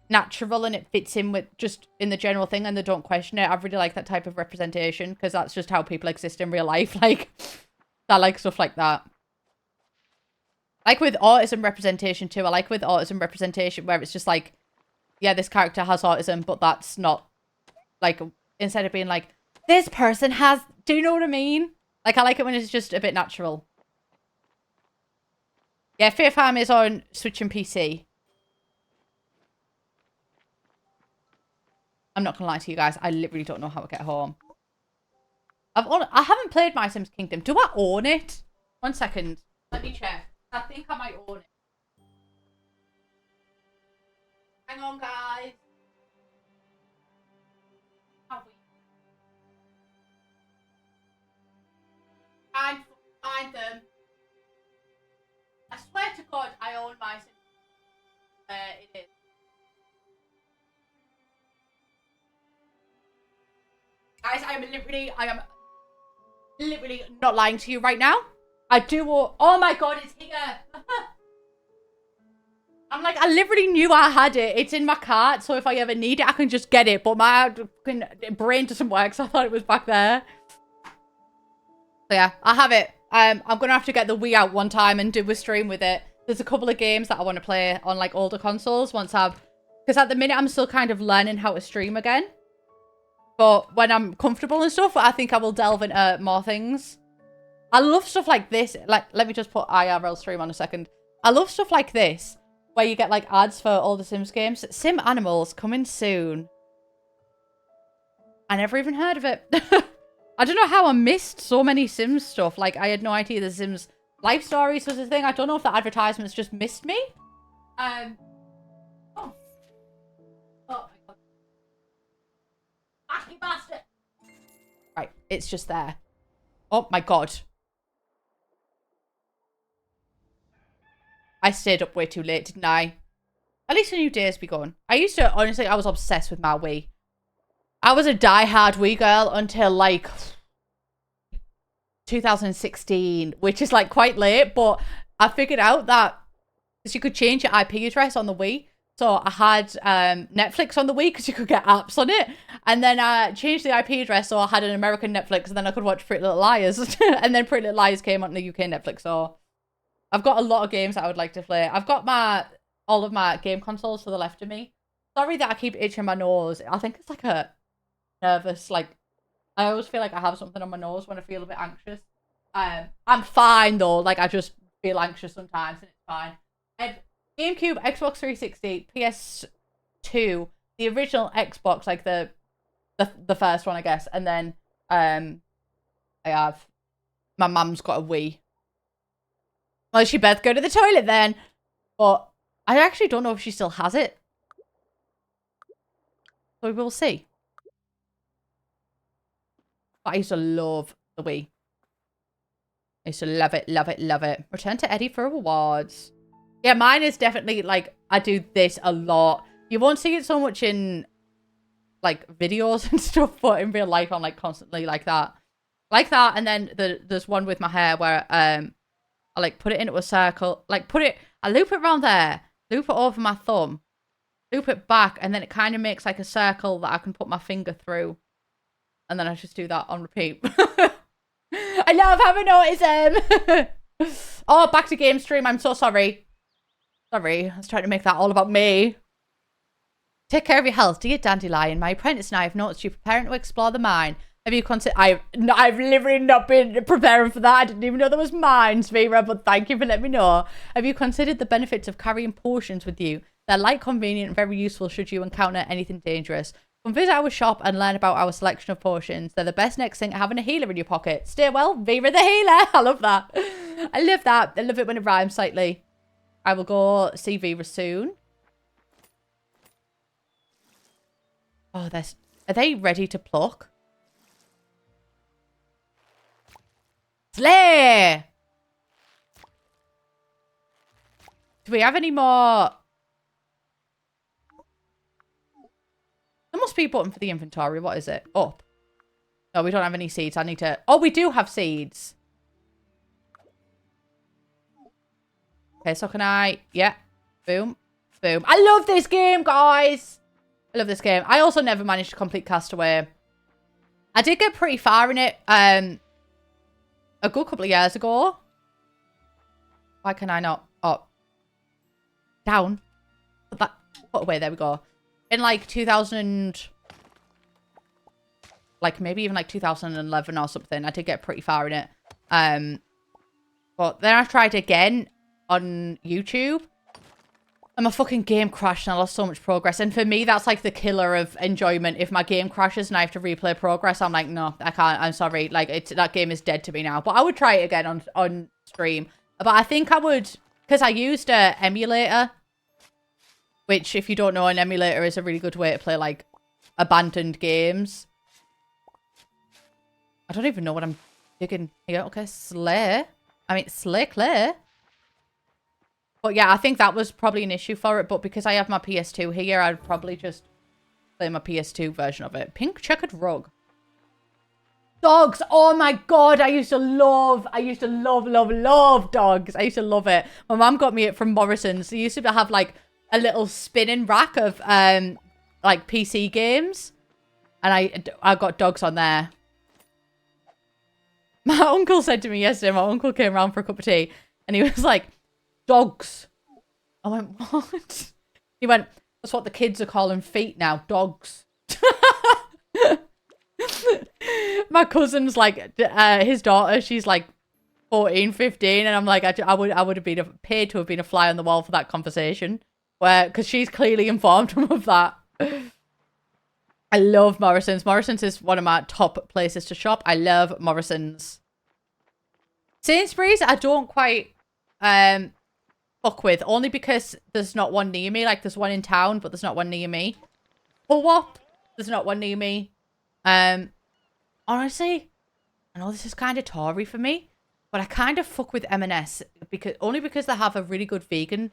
natural and it fits in with just in the general thing and they don't question it. I really like that type of representation because that's just how people exist in real life. Like, I like stuff like that. Like with autism representation too. I like with autism representation where it's just like, yeah, this character has autism, but that's not like, instead of being like, this person has, do you know what I mean? Like, I like it when it's just a bit natural. Yeah, Fae Farm is on Switch and PC. I'm not gonna lie to you guys. I literally don't know how to get home. I haven't played My Sims Kingdom. Do I own it? 1 second. Let me check. I think I might own it. Hang on, guys. Find them. I swear to God, I own My Sims. It is. Guys, I am literally not lying to you right now. I do. Oh my God, it's here. I'm like, I literally knew I had it. It's in my cart, so if I ever need it, I can just get it. But my brain doesn't work, so I thought it was back there. So yeah, I have it. I'm gonna have to get the Wii out one time and do a stream with it. There's a couple of games that I want to play on like older consoles once because at the minute I'm still kind of learning how to stream again. But when I'm comfortable and stuff, I think I will delve into more things. I love stuff like this. Like, let me just put IRL stream on a second. I love stuff like this, where you get like ads for all the Sims games. Sim Animals coming soon. I never even heard of it. I don't know how I missed so many Sims stuff. Like, I had no idea the Sims Life Stories was a thing. I don't know if the advertisements just missed me. Oh. Oh my God. Ashley bastard. Right, it's just there. Oh my God. I stayed up way too late, didn't I? At least a new day's begun. I used to, honestly, I was obsessed with my Wii. I was a die-hard Wii girl until like 2016, which is like quite late, but I figured out that because you could change your IP address on the Wii. So I had Netflix on the Wii because you could get apps on it. And then I changed the IP address so I had an American Netflix and then I could watch Pretty Little Liars. And then Pretty Little Liars came on the UK Netflix. So I've got a lot of games that I would like to play. I've got all of my game consoles to the left of me. Sorry that I keep itching my nose. I think it's like a nervous, like, I always feel like I have something on my nose when I feel a bit anxious. I'm fine though. Like, I just feel anxious sometimes and it's fine. GameCube, Xbox 360, PS2, the original Xbox, like the first one, I guess, and then I have my mum's got a Wii. Well, she better go to the toilet then. But I actually don't know if she still has it. So we will see. But I used to love the Wii. I used to love it, love it, love it. Return to Eddie for rewards. Yeah, mine is definitely, like, I do this a lot. You won't see it so much in, like, videos and stuff, but in real life, I'm, like, constantly like that. Like that, and then there's one with my hair where, I, like, put it into a circle. Like, I loop it around there, loop it over my thumb, loop it back, and then it kind of makes, like, a circle that I can put my finger through. And then I just do that on repeat. I love having autism. Oh, back to game stream. I'm so sorry. Sorry, I was trying to make that all about me. Take care of your health, dear Dandelion. My apprentice and I have noticed you preparing to explore the mine. Have you considered? I've literally not been preparing for that. I didn't even know there was mines, Vera, but thank you for letting me know. Have you considered the benefits of carrying potions with you? They're light, convenient, and very useful should you encounter anything dangerous. Come visit our shop and learn about our selection of potions. They're the best next thing to having a healer in your pocket. Stay well, Vera the healer. I love that. I love that. I love it when it rhymes slightly. I will go see Vera soon. Oh, are they ready to pluck? Slay! Do we have any more? There must be a button for the inventory. What is it? Up. No, we don't have any seeds. I need to... Oh, we do have seeds. Okay, so can I... Yeah. Boom. Boom. I love this game, guys. I love this game. I also never managed to complete Castaway. I did get pretty far in it a good couple of years ago. Why can I not? Oh. Down. Put away. There we go. In like 2000... Like maybe even like 2011 or something. I did get pretty far in it. But then I tried again on YouTube. And my fucking game crashed and I lost so much progress. And for me, that's like the killer of enjoyment. If my game crashes and I have to replay progress, I'm like, no, I can't. I'm sorry. Like, that game is dead to me now. But I would try it again on stream. But I think I would, because I used a emulator. Which, if you don't know, an emulator is a really good way to play, like, abandoned games. I don't even know what I'm digging here. Okay, Slay Clay. But yeah, I think that was probably an issue for it. But because I have my PS2 here, I'd probably just play my PS2 version of it. Pink checkered rug. Dogs. Oh my God. I used to love dogs. I used to love it. My mum got me it from Morrison's. They used to have like a little spinning rack of like PC games. And I got dogs on there. My uncle said to me yesterday, my uncle came around for a cup of tea. And he was like, dogs. I went, what? He went, that's what the kids are calling feet now, dogs. My cousin's like, his daughter, she's like 14, 15. And I'm like, I would have been paid to have been a fly on the wall for that conversation. Because she's clearly informed him of that. I love Morrison's. Morrison's is one of my top places to shop. I love Morrison's. Sainsbury's, I don't quite fuck with. Only because there's not one near me. Like, there's one in town, but there's not one near me. Co-op, there's not one near me. Honestly, I know this is kind of Tory for me, but I kind of fuck with M&S. Only because they have a really good vegan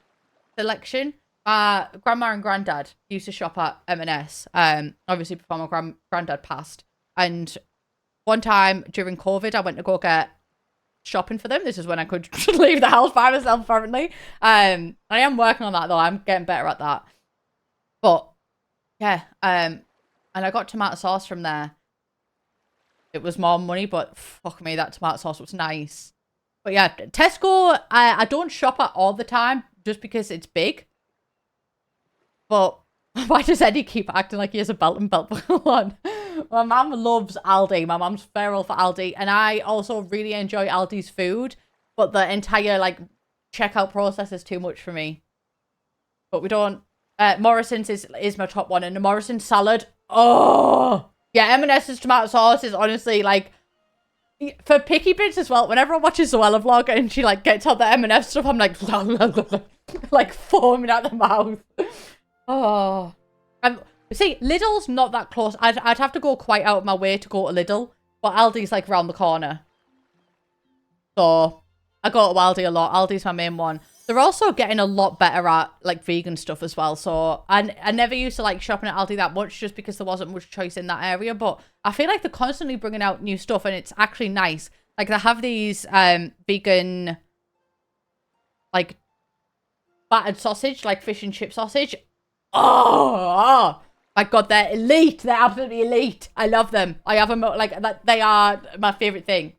selection. Grandma and Granddad used to shop at M&S, obviously before my granddad passed. And one time during COVID, I went to go get shopping for them. This is when I could leave the house by myself, apparently. I am working on that, though. I'm getting better at that. But, yeah. And I got tomato sauce from there. It was more money, but fuck me, that tomato sauce was nice. But, yeah, Tesco, I don't shop at all the time just because it's big. But why does Eddie keep acting like he has a belt and belt buckle on? My mum loves Aldi. My mum's feral for Aldi. And I also really enjoy Aldi's food. But the entire, like, checkout process is too much for me. But we don't... Morrison's is my top one. And the Morrison salad... Oh! Yeah, M&S's tomato sauce is honestly, like... For picky bits as well. Whenever I watch a Zoella vlog and she, like, gets out the M&S stuff, I'm like... like, foaming out the mouth. Oh, see, Lidl's not that close. I'd have to go quite out of my way to go to Lidl, but Aldi's like around the corner. So I go to Aldi a lot. Aldi's my main one. They're also getting a lot better at like vegan stuff as well. So I never used to like shopping at Aldi that much just because there wasn't much choice in that area. But I feel like they're constantly bringing out new stuff and it's actually nice. Like they have these vegan like battered sausage, like fish and chip sausage. Oh my God, they're elite. They're absolutely elite. I love them. I have them, like, they are my favorite thing.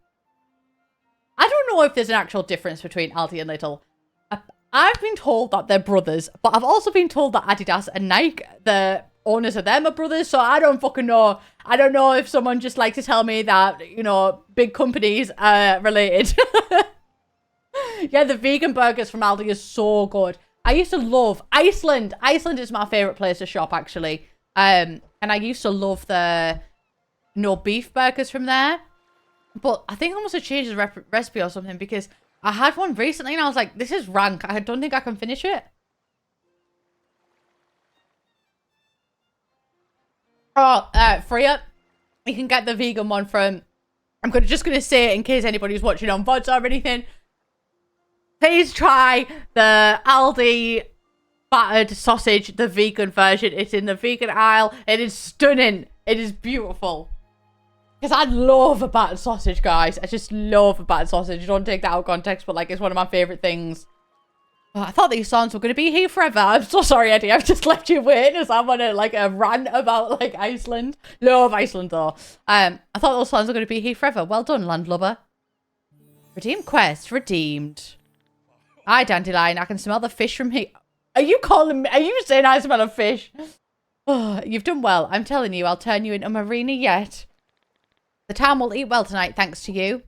I don't know if there's an actual difference between Aldi and Lidl. I've been told that they're brothers, but I've also been told that Adidas and Nike, the owners of them are brothers, so I don't fucking know. I don't know if someone just likes to tell me that, you know, big companies are related. Yeah, the vegan burgers from Aldi is so good. I used to love Iceland. Iceland is my favorite place to shop, actually. And I used to love the no beef burgers from there. But I think I must have changed the recipe or something because I had one recently and I was like, this is rank. I don't think I can finish it. Oh, Freya, you can get the vegan one from... I'm just going to say it in case anybody's watching on VODs or anything. Please try the Aldi battered sausage, the vegan version. It's in the vegan aisle. It is stunning. It is beautiful. Because I love a battered sausage, guys. I just love a battered sausage. Don't take that out of context, but like it's one of my favorite things. Oh, I thought these songs were going to be here forever. I'm so sorry, Eddie. I've just left you waiting as I'm on a rant about like Iceland. Love Iceland though. I thought those songs were going to be here forever. Well done, landlubber. Redeem quest redeemed. Hi, Dandelion. I can smell the fish from here. Are you saying I smell a fish? Oh, you've done well. I'm telling you, I'll turn you into Marina yet. The town will eat well tonight, thanks to you.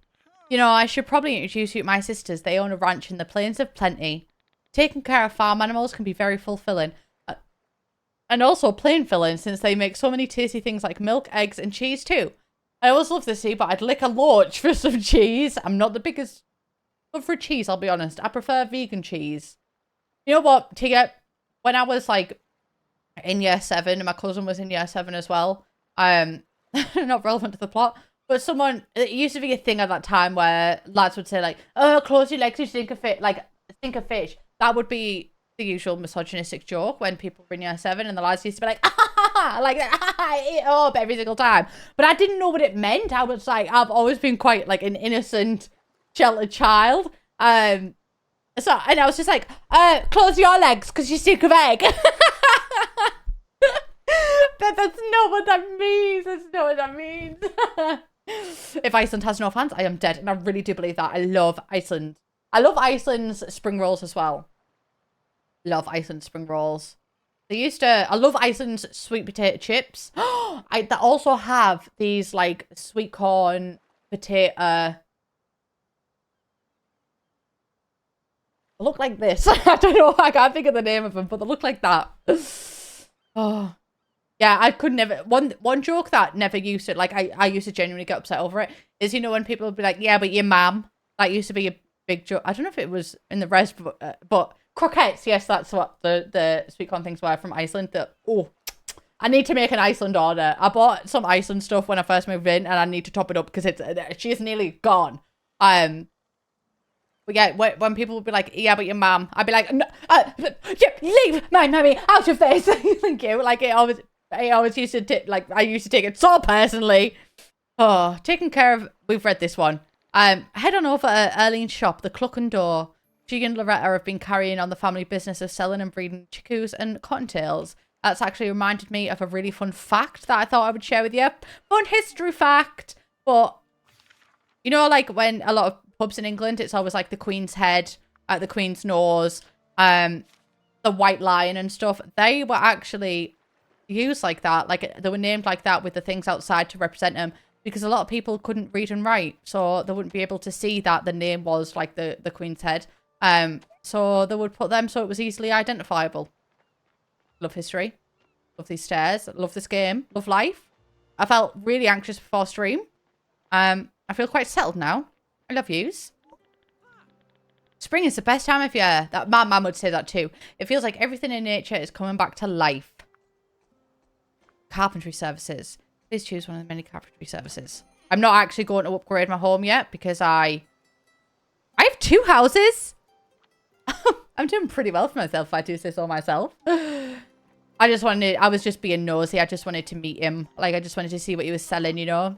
You know, I should probably introduce you to my sisters. They own a ranch in the Plains of Plenty. Taking care of farm animals can be very fulfilling. And also plain filling, since they make so many tasty things like milk, eggs, and cheese too. I always love the sea, but I'd lick a loach for some cheese. I'm not the biggest love for cheese, I'll be honest. I prefer vegan cheese. You know what, Tia? When I was like in year 7, and my cousin was in year 7 as well. Not relevant to the plot, but it used to be a thing at that time where lads would say like, "Oh, close your legs, you stink of fish." Like, stink of fish. That would be the usual misogynistic joke when people were in year 7, and the lads used to be like, like, eat it up every single time. But I didn't know what it meant. I was like, I've always been quite like an innocent, sheltered child. And I was just like, close your legs because you stink of egg. That's not what that means. That's not what that means. If Iceland has no fans, I am dead. And I really do believe that. I love Iceland. I love Iceland's spring rolls as well. Love Iceland's spring rolls. I love Iceland's sweet potato chips. They also have these like sweet corn potato. They look like this. I don't know. I can't think of the name of them, but they look like that. Oh. Yeah, I could never. One joke that never used to, like, I used to genuinely get upset over it, is, you know, when people would be like, yeah, but your mum. That used to be a big joke. I don't know if it was in the rest, but croquettes, yes, that's what the sweet corn things were from Iceland. I need to make an Iceland order. I bought some Iceland stuff when I first moved in, and I need to top it up because she's nearly gone. But yeah, when people would be like, yeah, but your mum, I'd be like, no, leave my mummy out of this. Thank you. Like, I always used to I used to take it so personally. Oh, taking care of. We've read this one. Head on over to Erlene's shop, the Cluck and Door. She and Loretta have been carrying on the family business of selling and breeding chickoos and cottontails. That's actually reminded me of a really fun fact that I thought I would share with you. Fun history fact. But you know, like when a lot of pubs in England, it's always like the Queen's head, the Queen's nose, the White Lion and stuff. They were actually used like that. Like, they were named like that with the things outside to represent them, because a lot of people couldn't read and write, so they wouldn't be able to see that the name was like the Queen's head. So they would put them so it was easily identifiable. Love history. Love these stairs. Love this game. Love life. I felt really anxious before stream. I feel quite settled now. I love yous. Spring is the best time of year. That my mum would say that too. It feels like everything in nature is coming back to life. Carpentry services. Please choose one of the many carpentry services. I'm not actually going to upgrade my home yet because I have 2 houses. I'm doing pretty well for myself, if I do say so myself. I was just being nosy. I just wanted to meet him. Like, I just wanted to see what he was selling, you know.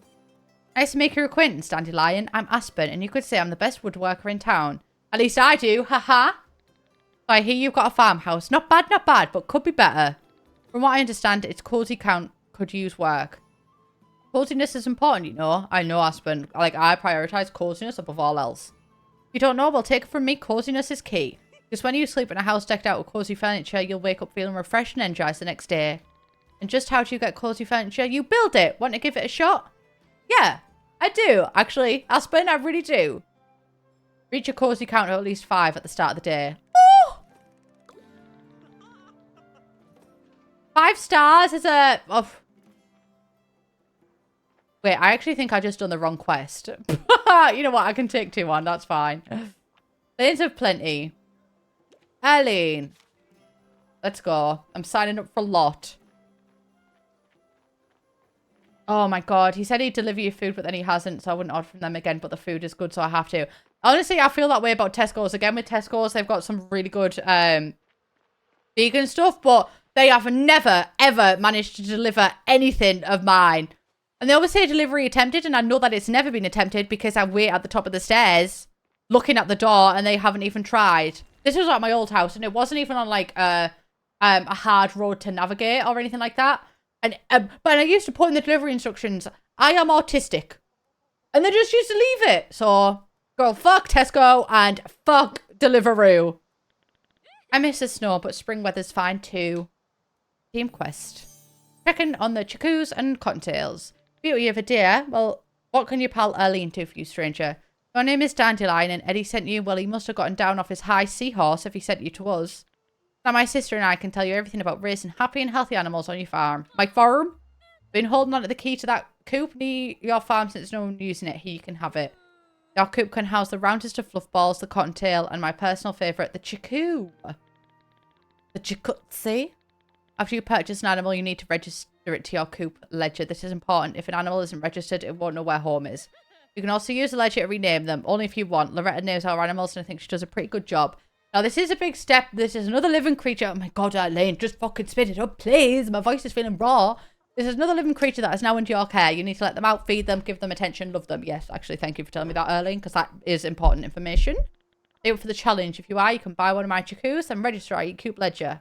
Nice to make your acquaintance, Dandelion. I'm Aspen, and you could say I'm the best woodworker in town. At least I do, haha. So I hear you've got a farmhouse. Not bad, but could be better. From what I understand, its cozy count could use work. Coziness is important, you know. I know, Aspen. Like, I prioritize coziness above all else. If you don't know, well, take it from me, coziness is key. Because when you sleep in a house decked out with cozy furniture, you'll wake up feeling refreshed and energized the next day. And just how do you get cozy furniture? You build it. Want to give it a shot? Yeah, I do, actually. Aspen, I really do. Reach a cozy count of at least 5 at the start of the day. Oh! 5 stars is a... Oh. Wait, I actually think I just done the wrong quest. You know what? I can take 2 on. That's fine. Lanes of Plenty. Eileen. Let's go. I'm signing up for lot. Oh my god. He said he'd deliver you food, but then he hasn't, so I wouldn't order from them again, but the food is good, so I have to. Honestly, I feel that way about Tesco's. Again, with Tesco's, they've got some really good vegan stuff, but they have never, ever managed to deliver anything of mine. And they always say delivery attempted, and I know that it's never been attempted because I wait at the top of the stairs looking at the door and they haven't even tried. This was at my old house, and it wasn't even on like a hard road to navigate or anything like that. And but I used to put in the delivery instructions, I am autistic, and they just used to leave it. So go fuck Tesco and fuck Deliveroo. I miss the snow, but spring weather's fine too. Team quest. Checking on the chickoos and cottontails. Beauty of a deer. Well, what can your pal Erlene do for you, stranger? My name is Dandelion, and Eddie sent you. Well, he must have gotten down off his high seahorse if he sent you to us. Now, my sister and I can tell you everything about raising happy and healthy animals on your farm. My farm? Been holding on to the key to that coop near your farm since no one using it. Here, you can have it. Your coop can house the roundest of fluff balls, the cottontail, and my personal favourite, the chickoo. The chickutsi. After you purchase an animal, you need to register it to your coop ledger. This is important. If an animal isn't registered, it won't know where home is. You can also use the ledger to rename them, only if you want. Loretta names our animals, and I think she does a pretty good job. Now, this is a big step. This is another living creature. Oh my god, Elaine, just fucking spit it up, please. My voice is feeling raw. This is another living creature that is now under your care. You need to let them out, feed them, give them attention, love them. Yes, actually, thank you for telling me that, Erling, because that is important information. Stay up for the challenge. If you are, you can buy one of my chickoos and register at your coop ledger.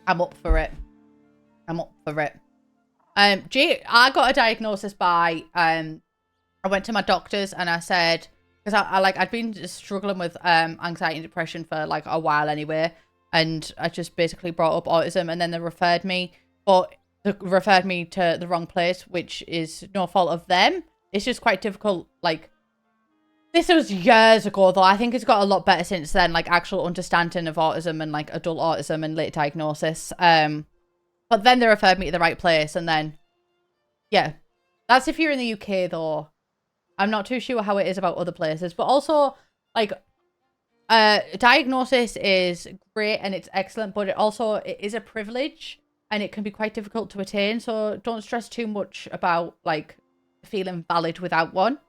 I'm up for it. I'm up for it. I got a diagnosis by, I went to my doctors and I said, because I'd been struggling with anxiety and depression for like a while anyway, and I just basically brought up autism, and then they referred me, but they referred me to the wrong place, which is no fault of them. It's just quite difficult. Like, this was years ago though. I think it's got a lot better since then, like actual understanding of autism and like adult autism and late diagnosis. But then they referred me to the right place, and then, yeah. That's if you're in the UK, though. I'm not too sure how it is about other places. But also, like, diagnosis is great and it's excellent, but it is a privilege, and it can be quite difficult to attain. So don't stress too much about, like, feeling valid without one.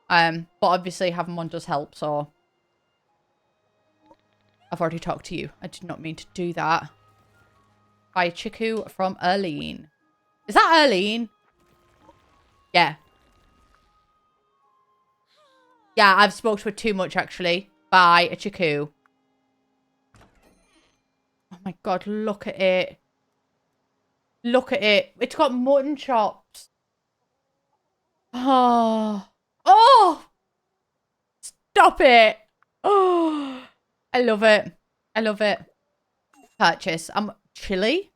But obviously having one does help, so. I've already talked to you. I did not mean to do that. By Chiku from Erlene. Is that Erlene? Yeah. Yeah, I've spoke to her too much, actually. By a Chiku. Oh my god, look at it. Look at it. It's got mutton chops. Oh. Oh! Stop it. Oh. I love it. I love it. Purchase. Chili?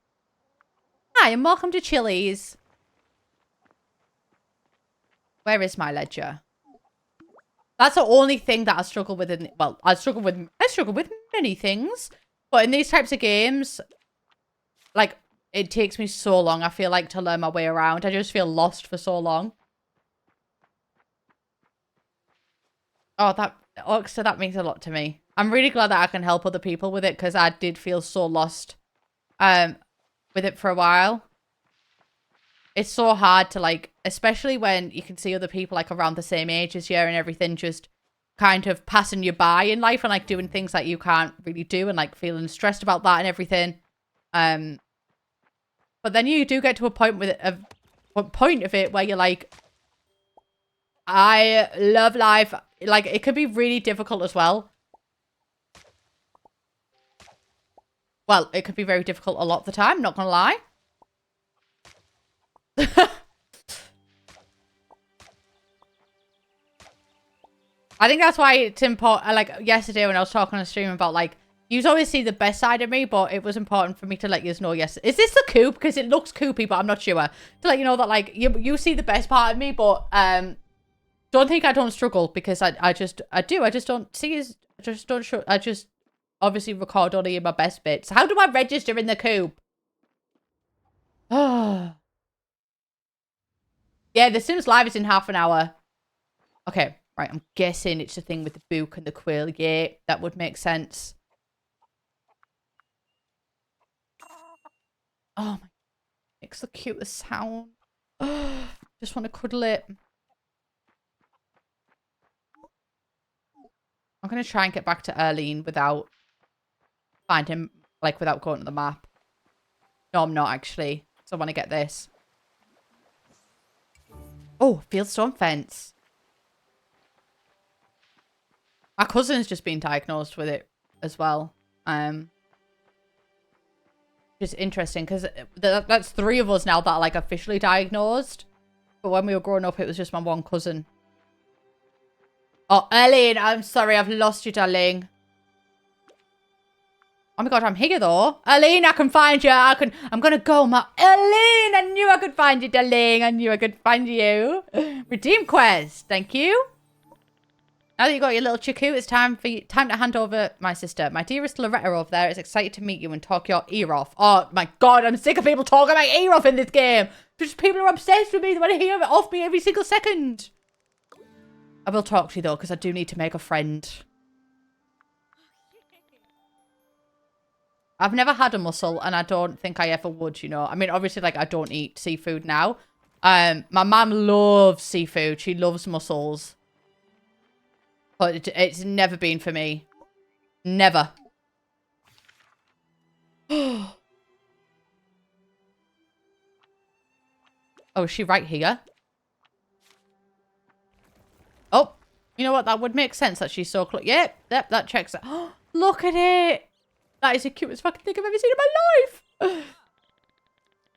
Hi, and welcome to Chili's. Where is my ledger? That's the only thing that I struggle with in, well, I struggle with many things, but in these types of games, like, it takes me so long, I feel like, to learn my way around. I just feel lost for so long. Oh, so that means a lot to me. I'm really glad that I can help other people with it, because I did feel so lost with it for a while. It's so hard to, like, especially when you can see other people like around the same age as you and everything just kind of passing you by in life and like doing things that you can't really do and like feeling stressed about that and everything. But then you do get to a point with a point of it where you're like, I love life. Like, it can be really difficult as well. Well, it could be very difficult a lot of the time, not gonna lie. I think that's why it's important. Like, yesterday when I was talking on stream about, like, you always see the best side of me, but it was important for me to let you know, yes. Is this the coop? Because it looks coopy, but I'm not sure. To let you know that, like, you see the best part of me, but don't think I don't struggle, because I do. I just don't see as, I just obviously record only in my best bits. How do I register in the coop? Oh. Yeah, the Sims Live is in half an hour. Okay, right. I'm guessing it's the thing with the book and the quill. Yeah, that would make sense. Oh my, makes the cutest sound. Just want to cuddle it. I'm going to try and get back to Erlene without finding, like, without going to the map. No, I'm not actually. So I want to get this. Oh, fieldstone fence. My cousin's just been diagnosed with it as well. Just interesting because that's 3 of us now that are like officially diagnosed. But when we were growing up, it was just my one cousin. Oh, Eileen, I'm sorry, I've lost you, darling. Oh my god, I'm here though. Eileen, I can find you. I'm gonna go, Eileen, I knew I could find you, darling. I knew I could find you. Redeem quest. Thank you. Now that you got your little chiku, it's time to hand over my sister. My dearest Loretta over there is excited to meet you and talk your ear off. Oh my god, I'm sick of people talking my ear off in this game. Just people are obsessed with me. They want to hear it off me every single second. I will talk to you though, because I do need to make a friend. I've never had a mussel, and I don't think I ever would, you know. I mean, obviously, like, I don't eat seafood now. My mum loves seafood. She loves mussels. But it's never been for me. Never. Oh, is she right here? Oh, you know what? That would make sense that she's so close. Yep, that checks out. Oh, look at it. That is the cutest fucking thing I've ever seen in my life.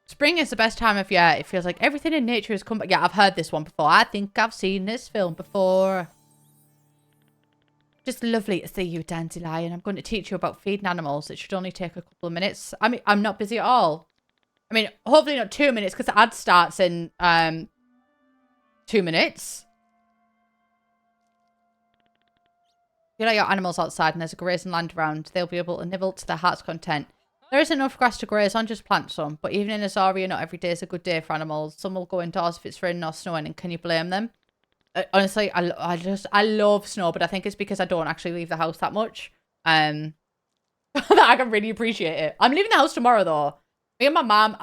Spring is the best time of year. It feels like everything in nature has come back. Yeah, I've heard this one before. I think I've seen this film before. Just lovely to see you, Dandelion. I'm going to teach you about feeding animals. It should only take a couple of minutes. I mean, I'm not busy at all. I mean, hopefully not 2 minutes because the ad starts in 2 minutes. If you let your animals outside and there's a grazing land around, they'll be able to nibble to their heart's content. There isn't enough grass to graze on, just plant some. But even in Azaria, not every day is a good day for animals. Some will go indoors if it's raining or snowing, and can you blame them? Honestly, I love snow, but I think it's because I don't actually leave the house that much. That I can really appreciate it. I'm leaving the house tomorrow, though. Me and my mum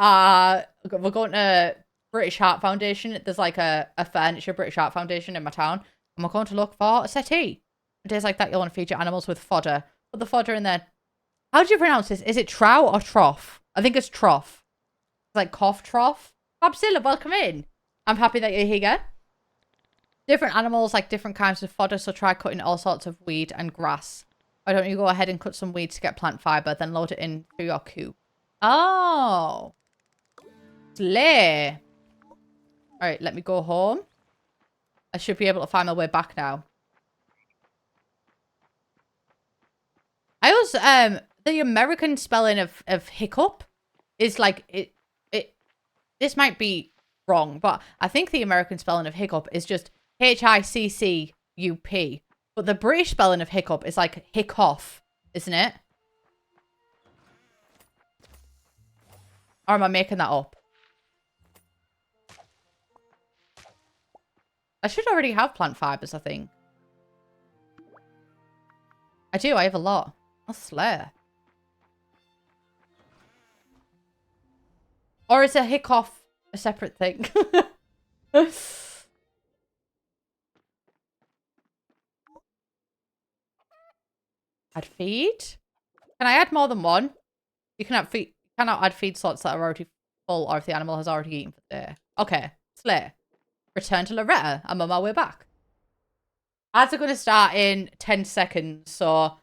we're going to British Heart Foundation. There's like a furniture British Heart Foundation in my town. And we're going to look for a settee. Days like that, you'll want to feed your animals with fodder. Put the fodder in there. How do you pronounce this? Is it trough or trough? I think it's trough. It's like cough trough. Fabzilla, welcome in. I'm happy that you're here. Different animals like different kinds of fodder, so try cutting all sorts of weed and grass. Why don't you go ahead and cut some weeds to get plant fiber, then load it into your coop. Oh. Slay. Alright, let me go home. I should be able to find my way back now. I also, the American spelling of hiccup is like, this might be wrong, but I think the American spelling of hiccup is just Hiccup. But the British spelling of hiccup is like hiccough, isn't it? Or am I making that up? I should already have plant fibers, I think. I do, I have a lot. I'll slay. Or is a hiccough a separate thing? Add feed? Can I add more than one? You can add feed. You cannot add feed slots that are already full or if the animal has already eaten for the day. Okay. Slay. Return to Loretta. I'm on my way back. Ads are going to start in 10 seconds, so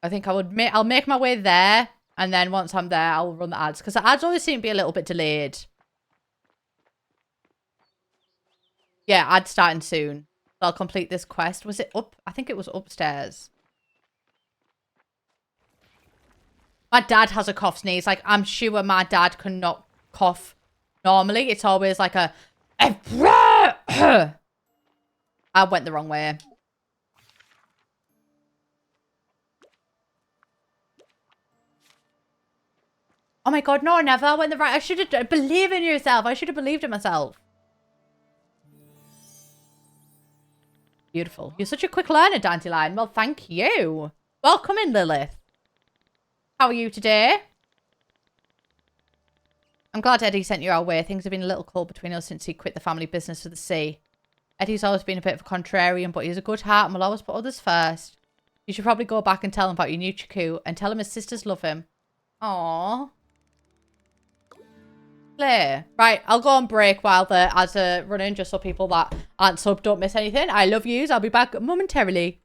I think I'll make my way there, and then once I'm there, I'll run the ads, because the ads always seem to be a little bit delayed. Yeah, ads starting soon. I'll complete this quest. Was it up? I think it was upstairs. My dad has a cough sneeze. Like, I'm sure my dad cannot cough normally. It's always like a... I went the wrong way. Oh my god, no, never. I went the right... I should have... Believe in yourself. I should have believed in myself. Beautiful. You're such a quick learner, Dandelion. Well, thank you. Welcome in, Lilith. How are you today? I'm glad Eddie sent you our way. Things have been a little cold between us since he quit the family business for the sea. Eddie's always been a bit of a contrarian, but he's a good heart and will always put others first. You should probably go back and tell him about your new Chiku and tell him his sisters love him. Aww. Play. Right, I'll go on break while the ads are running, just so people that aren't subbed don't miss anything. I love yous. I'll be back momentarily.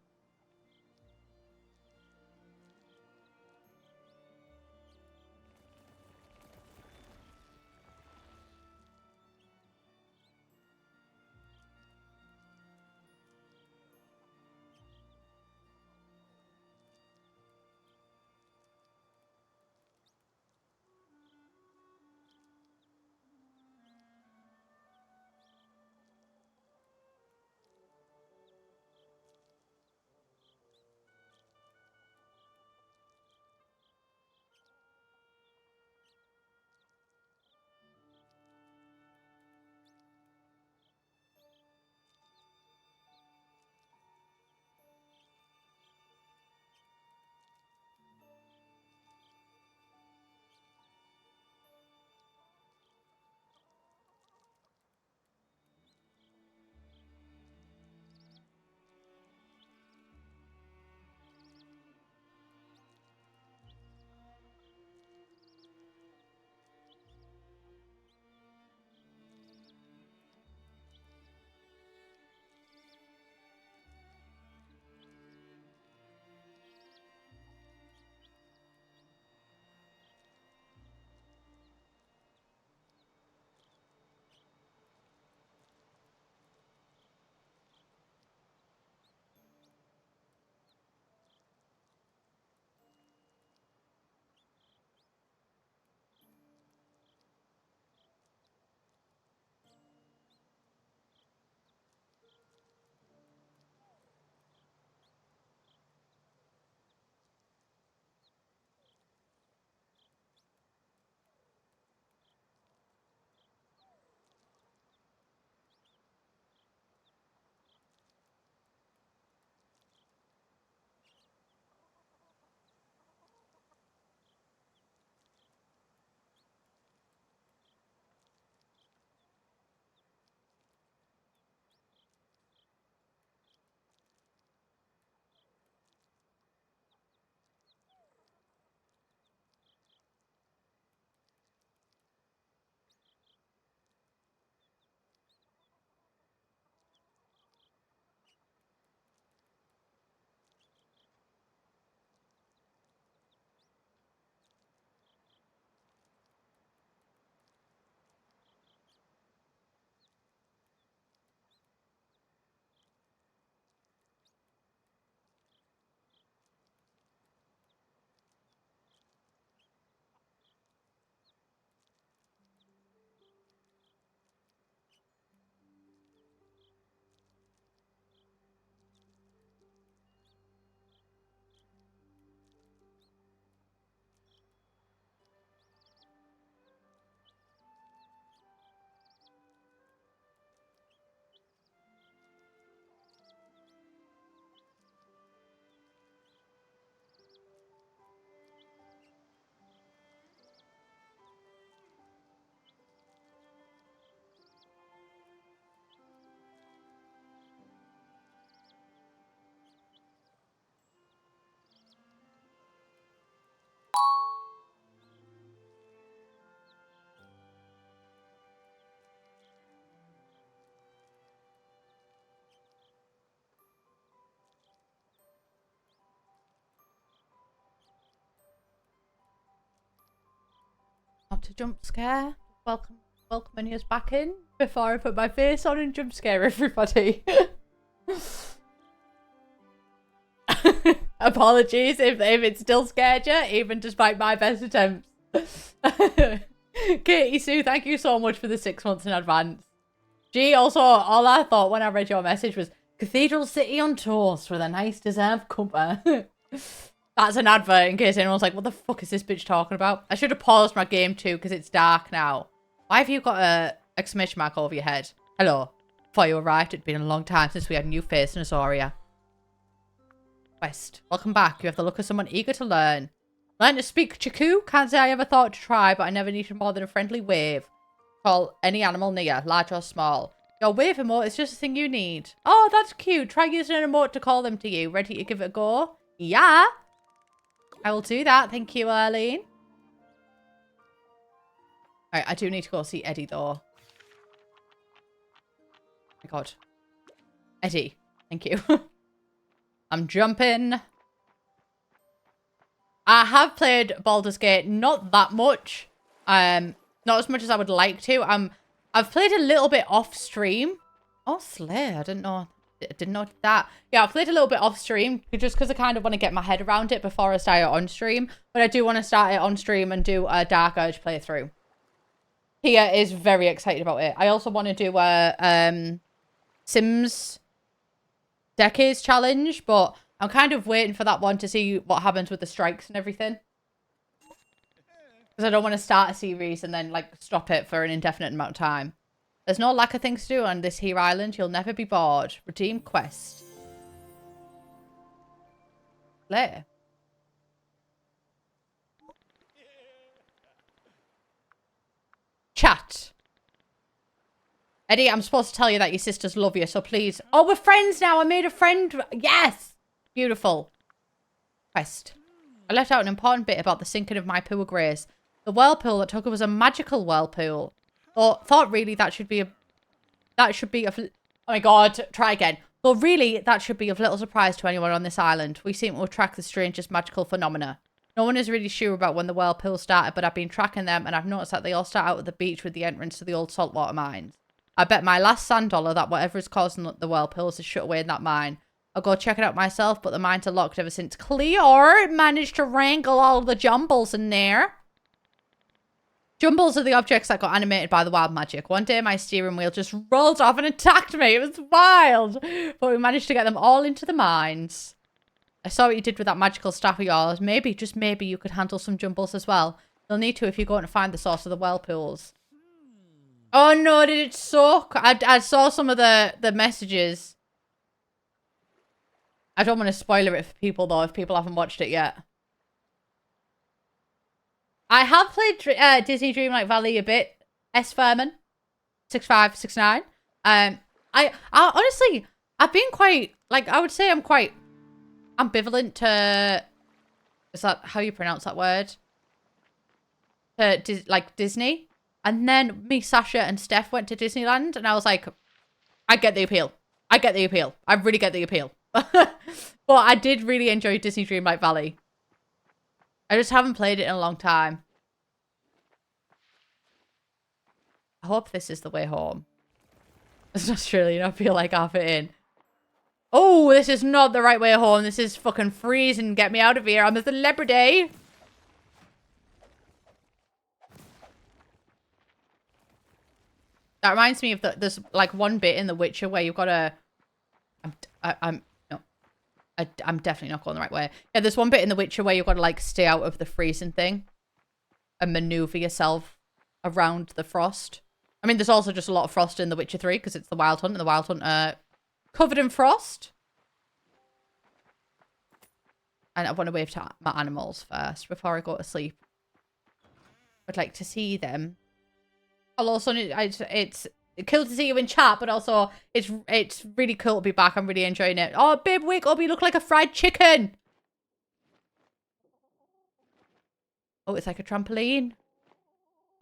to jump scare. Welcoming us back in before I put my face on and jump scare everybody. Apologies if it still scared you, even despite my best attempts. Katie Sue, thank you so much for the 6 months in advance. Gee, also, all I thought when I read your message was Cathedral City on toast with a nice dessert cuppa. That's an advert in case anyone's like, what the fuck is this bitch talking about? I should have paused my game too because it's dark now. Why have you got a exclamation mark over your head? Hello. Before you arrived, it'd been a long time since we had a new face in Azoria. West, welcome back. You have the look of someone eager to learn. Learn to speak Chiku? Can't say I ever thought to try, but I never needed more than a friendly wave. Call any animal near, large or small. Your wave emote is just the thing you need. Oh, that's cute. Try using an emote to call them to you. Ready to give it a go? Yeah. I will do that. Thank you, Arlene. Alright, I do need to go see Eddie, though. Oh my god. Eddie. Thank you. I'm jumping. I have played Baldur's Gate, not that much. Not as much as I would like to. I've played a little bit off stream. Oh, Slay, I didn't know that. Yeah, I played a little bit off stream just because I kind of want to get my head around it before I start it on stream. But I do want to start it on stream and do a Dark Urge playthrough. Tia is very excited about it. I also want to do a Sims Decades challenge, but I'm kind of waiting for that one to see what happens with the strikes and everything. Because I don't want to start a series and then like stop it for an indefinite amount of time. There's no lack of things to do on this here island. You'll never be bored. Redeem quest. Later. Chat. Eddie, I'm supposed to tell you that your sisters love you, so please. Oh, we're friends now. I made a friend. Yes. Beautiful. Quest. I left out an important bit about the sinking of my poor Grace. The whirlpool that took her was a magical whirlpool. Thought really that should be of oh my god, try again. Though really that should be of little surprise to anyone on this island. We seem to track the strangest magical phenomena. No one is really sure about when the whirlpool started, but I've been tracking them and I've noticed that they all start out at the beach with the entrance to the old saltwater mines. I bet my last sand dollar that whatever is causing the whirlpools is shut away in that mine. I'll go check it out myself, but the mines are locked ever since Clear managed to wrangle all the jumbles in there. Jumbles are the objects that got animated by the wild magic. One day my steering wheel just rolled off and attacked me. It was wild. But we managed to get them all into the mines. I saw what you did with that magical staff of yours. Maybe, just maybe, you could handle some jumbles as well. You'll need to if you're going to find the source of the whirlpools. Oh no, did it suck? I saw some of the messages. I don't want to spoiler it for people though, if people haven't watched it yet. I have played Disney Dreamlight Valley a bit. S. Furman. 6569. I honestly, I've been quite, like, I would say I'm quite ambivalent to, is that how you pronounce that word? To, like, Disney. And then me, Sasha, and Steph went to Disneyland, and I was like, I get the appeal. I get the appeal. I really get the appeal. But I did really enjoy Disney Dreamlight Valley. I just haven't played it in a long time. I hope this is the way home. It's Australia. I feel like half it in. Oh, this is not the right way home. This is fucking freezing. Get me out of here. I'm a celebrity. That reminds me of there's like one bit in The Witcher where you've got to... I'm definitely not going the right way. Yeah, there's one bit in The Witcher where you've got to like stay out of the freezing thing and maneuver yourself around the frost. I mean, there's also just a lot of frost in The Witcher 3 because it's the Wild Hunt, and the Wild Hunt covered in frost. And I want to wave to my animals first before I go to sleep. I'd like to see them. Hello, Sonny. It's cool to see you in chat, but also it's really cool to be back. I'm really enjoying it. Oh, babe, wake up. You look like a fried chicken. Oh, it's like a trampoline.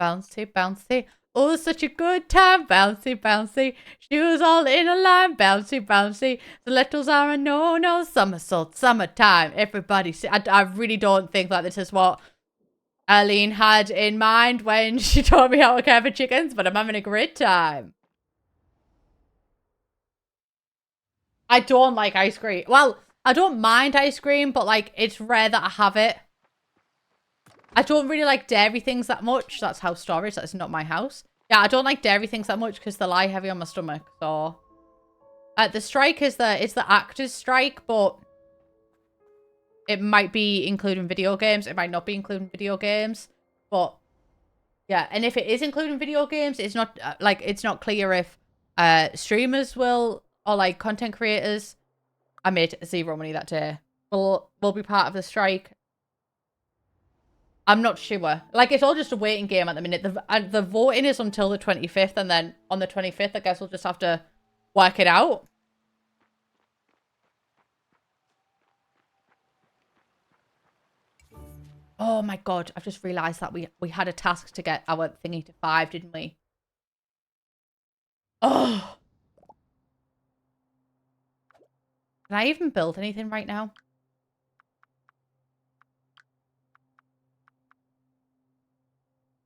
Bouncy, bouncy. Oh, such a good time. Bouncy, bouncy. Shoes all in a line. Bouncy, bouncy. The letters are a no-no. Somersault, summertime. Everybody. I really don't think that this is what Arlene had in mind when she taught me how to care for chickens, but I'm having a great time. I don't like ice cream. Well, I don't mind ice cream, but like it's rare that I have it. I don't really like dairy things that much. That's house storage. That's not my house. Yeah, I don't like dairy things that much because they lie heavy on my stomach. So, the strike is it's the actor's strike, but it might be including video games. It might not be including video games, but yeah. And if it is including video games, it's not it's not clear if streamers will or like content creators. I made 0 money that day. Will be part of the strike. I'm not sure. Like, it's all just a waiting game at the minute. The voting is until the 25th, and then on the 25th, I guess we'll just have to work it out. Oh my god, I've just realised that we had a task to get our thingy to 5, didn't we? Oh! Can I even build anything right now?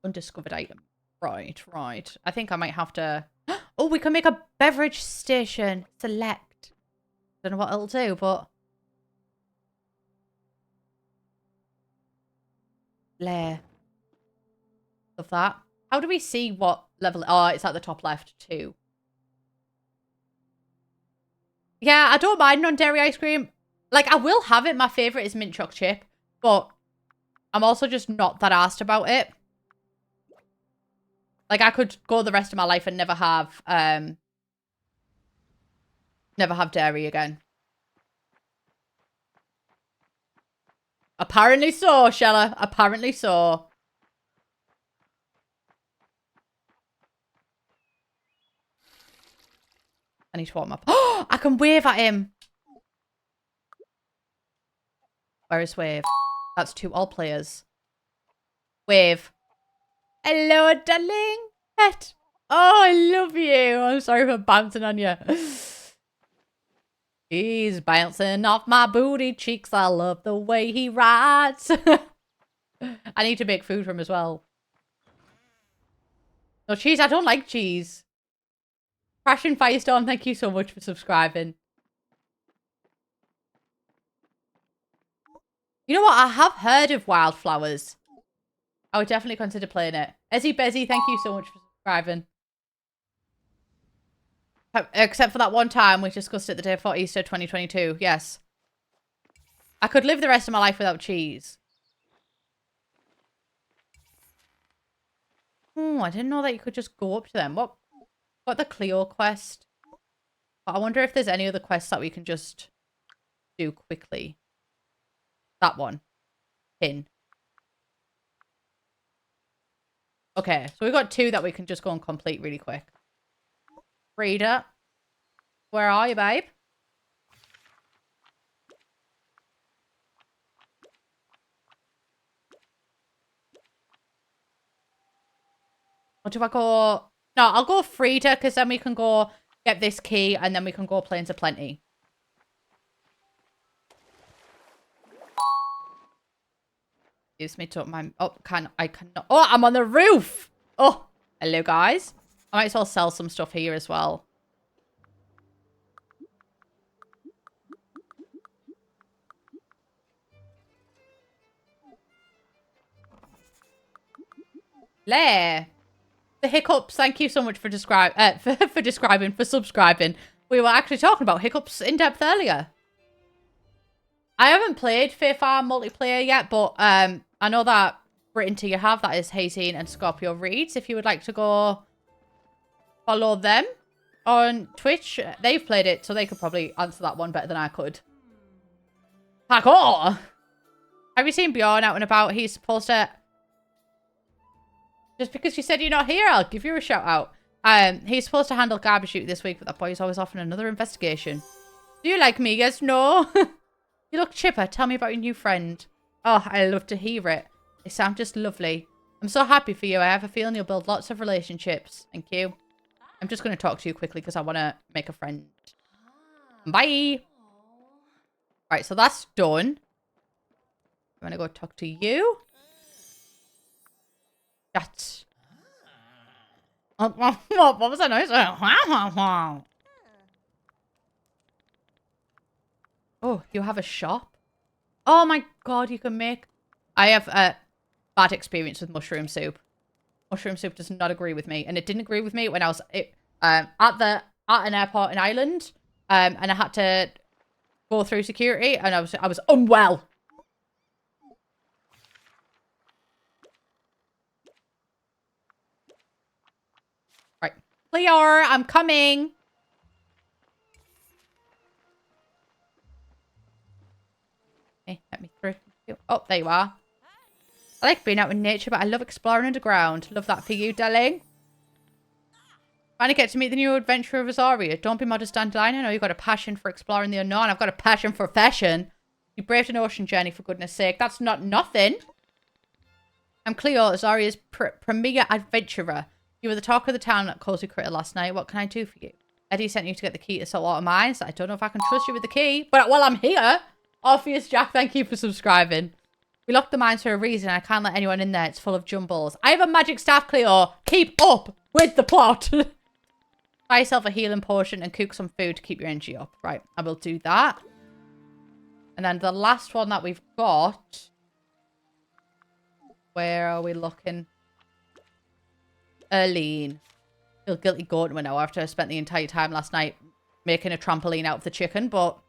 Undiscovered item. Right. I think I might have to... Oh, we can make a beverage station. Select. Don't know what it'll do, but... Lair. Love that. How do we see what level... Oh, it's at the top left, too. Yeah, I don't mind non-dairy ice cream. Like, I will have it. My favourite is mint choc chip. But I'm also just not that arsed about it. Like, I could go the rest of my life and never have dairy again. Apparently so, Shella. Apparently so. I need to warm up. Oh, I can wave at him. Where is wave? That's 2 all players. Wave. Hello, darling. Pet. Oh, I love you. I'm sorry for bouncing on you. He's bouncing off my booty cheeks. I love the way he rides. I need to make food for him as well. No cheese. I don't like cheese. Crashing Firestorm, thank you so much for subscribing. You know what? I have heard of Wildflowers. I would definitely consider playing it. Ezzy Bezzy, thank you so much for subscribing. Except for that one time we discussed it the day before Easter 2022. Yes. I could live the rest of my life without cheese. Oh, I didn't know that you could just go up to them. What the Cleo quest? But I wonder if there's any other quests that we can just do quickly. That one. Pin. Okay, so we've got 2 that we can just go and complete really quick. Frida. Where are you, babe? What do I go? No, I'll go Frida, because then we can go get this key, and then we can go Plains of Plenty. Excuse me, to my... Oh, I cannot... Oh, I'm on the roof! Oh, hello, guys. I might as well sell some stuff here as well. Lair. The hiccups. Thank you so much for subscribing. We were actually talking about hiccups in depth earlier. I haven't played Fae Farm multiplayer yet, but I know that written to you have. That is Hazine and Scorpio Reads. If you would like to go follow them on Twitch, they've played it, so they could probably answer that one better than I could. Parkour! Have you seen Bjorn out and about? He's supposed to... Just because you said you're not here, I'll give you a shout out. He's supposed to handle garbage chute this week, but that boy's always off on another investigation. Do you like me? Yes, no. You look chipper. Tell me about your new friend. Oh, I love to hear it. They sound just lovely. I'm so happy for you. I have a feeling you'll build lots of relationships. Thank you. I'm just going to talk to you quickly because I want to make a friend. Bye. Right, so that's done. I'm going to go talk to you. That's... What was that noise? Oh, you have a shop? Oh my god, you can make... I have a bad experience with mushroom soup. Mushroom soup does not agree with me. And it didn't agree with me when I was at an airport in Ireland. And I had to go through security and I was unwell. Right. Clear, I'm coming. Okay, let me through. Oh, there you are. I like being out in nature, but I love exploring underground. Love that for you, darling. Finally get to meet the new adventurer of Azaria. Don't be modest, Dandelion. I know you've got a passion for exploring the unknown. I've got a passion for fashion. You braved an ocean journey, for goodness sake. That's not nothing. I'm Cleo, Azaria's premier adventurer. You were the talk of the town at Cozy Critter last night. What can I do for you? Eddie sent you to get the key to Saltwater Mines. I don't know if I can trust you with the key. But while I'm here, Orpheus Jack, thank you for subscribing. We locked the mines for a reason. I can't let anyone in there. It's full of jumbles. I have a magic staff, Cleo. Keep up with the plot. Buy yourself a healing potion and cook some food to keep your energy up. Right, I will do that. And then the last one that we've got... Where are we looking? Erlene. Feel guilty going to her now after I spent the entire time last night making a trampoline out of the chicken, but...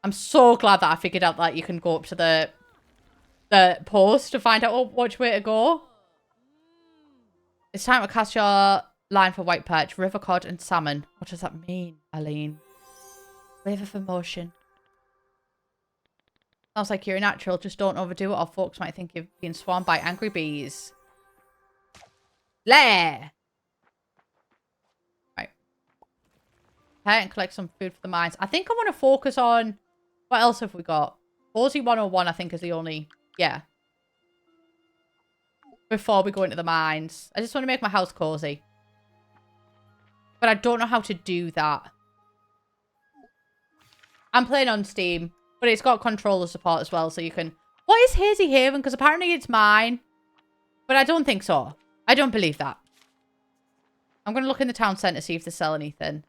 I'm so glad that I figured out that you can go up to the post to find out which way to go. It's time to cast your line for white perch, river cod, and salmon. What does that mean, Aline? River for motion. Sounds like you're a natural. Just don't overdo it or folks might think you've been swarmed by angry bees. Lair! Right. Prepare and collect some food for the mines. I think I want to focus on... What else have we got? Cozy 101, I think, is the only... Yeah. Before we go into the mines. I just want to make my house cozy. But I don't know how to do that. I'm playing on Steam. But it's got controller support as well, so you can... What is Hazy Haven? Because apparently it's mine. But I don't think so. I don't believe that. I'm going to look in the town centre, see if they sell anything.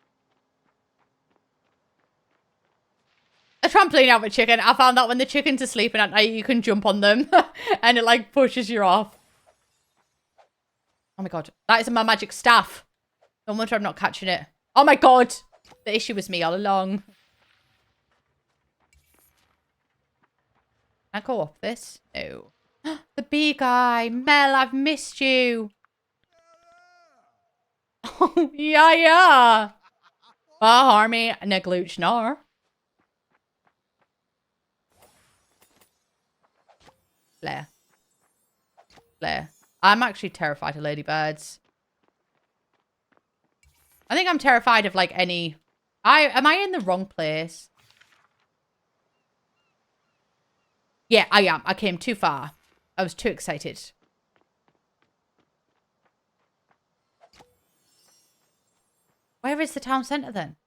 A trampoline out with chicken. I found that when the chickens are sleeping at night, you can jump on them. And it, like, pushes you off. Oh, my God. That is my magic staff. No wonder I'm not catching it. Oh, my God. The issue was me all along. Can I go up this? No. The bee guy. Mel, I've missed you. Oh, yeah, yeah. Oh, Harmy. Negluch nar. Blair. Blair. I'm actually terrified of ladybirds. I think I'm terrified of, like, any... Am I in the wrong place? Yeah, I am. I came too far. I was too excited. Where is the town centre then?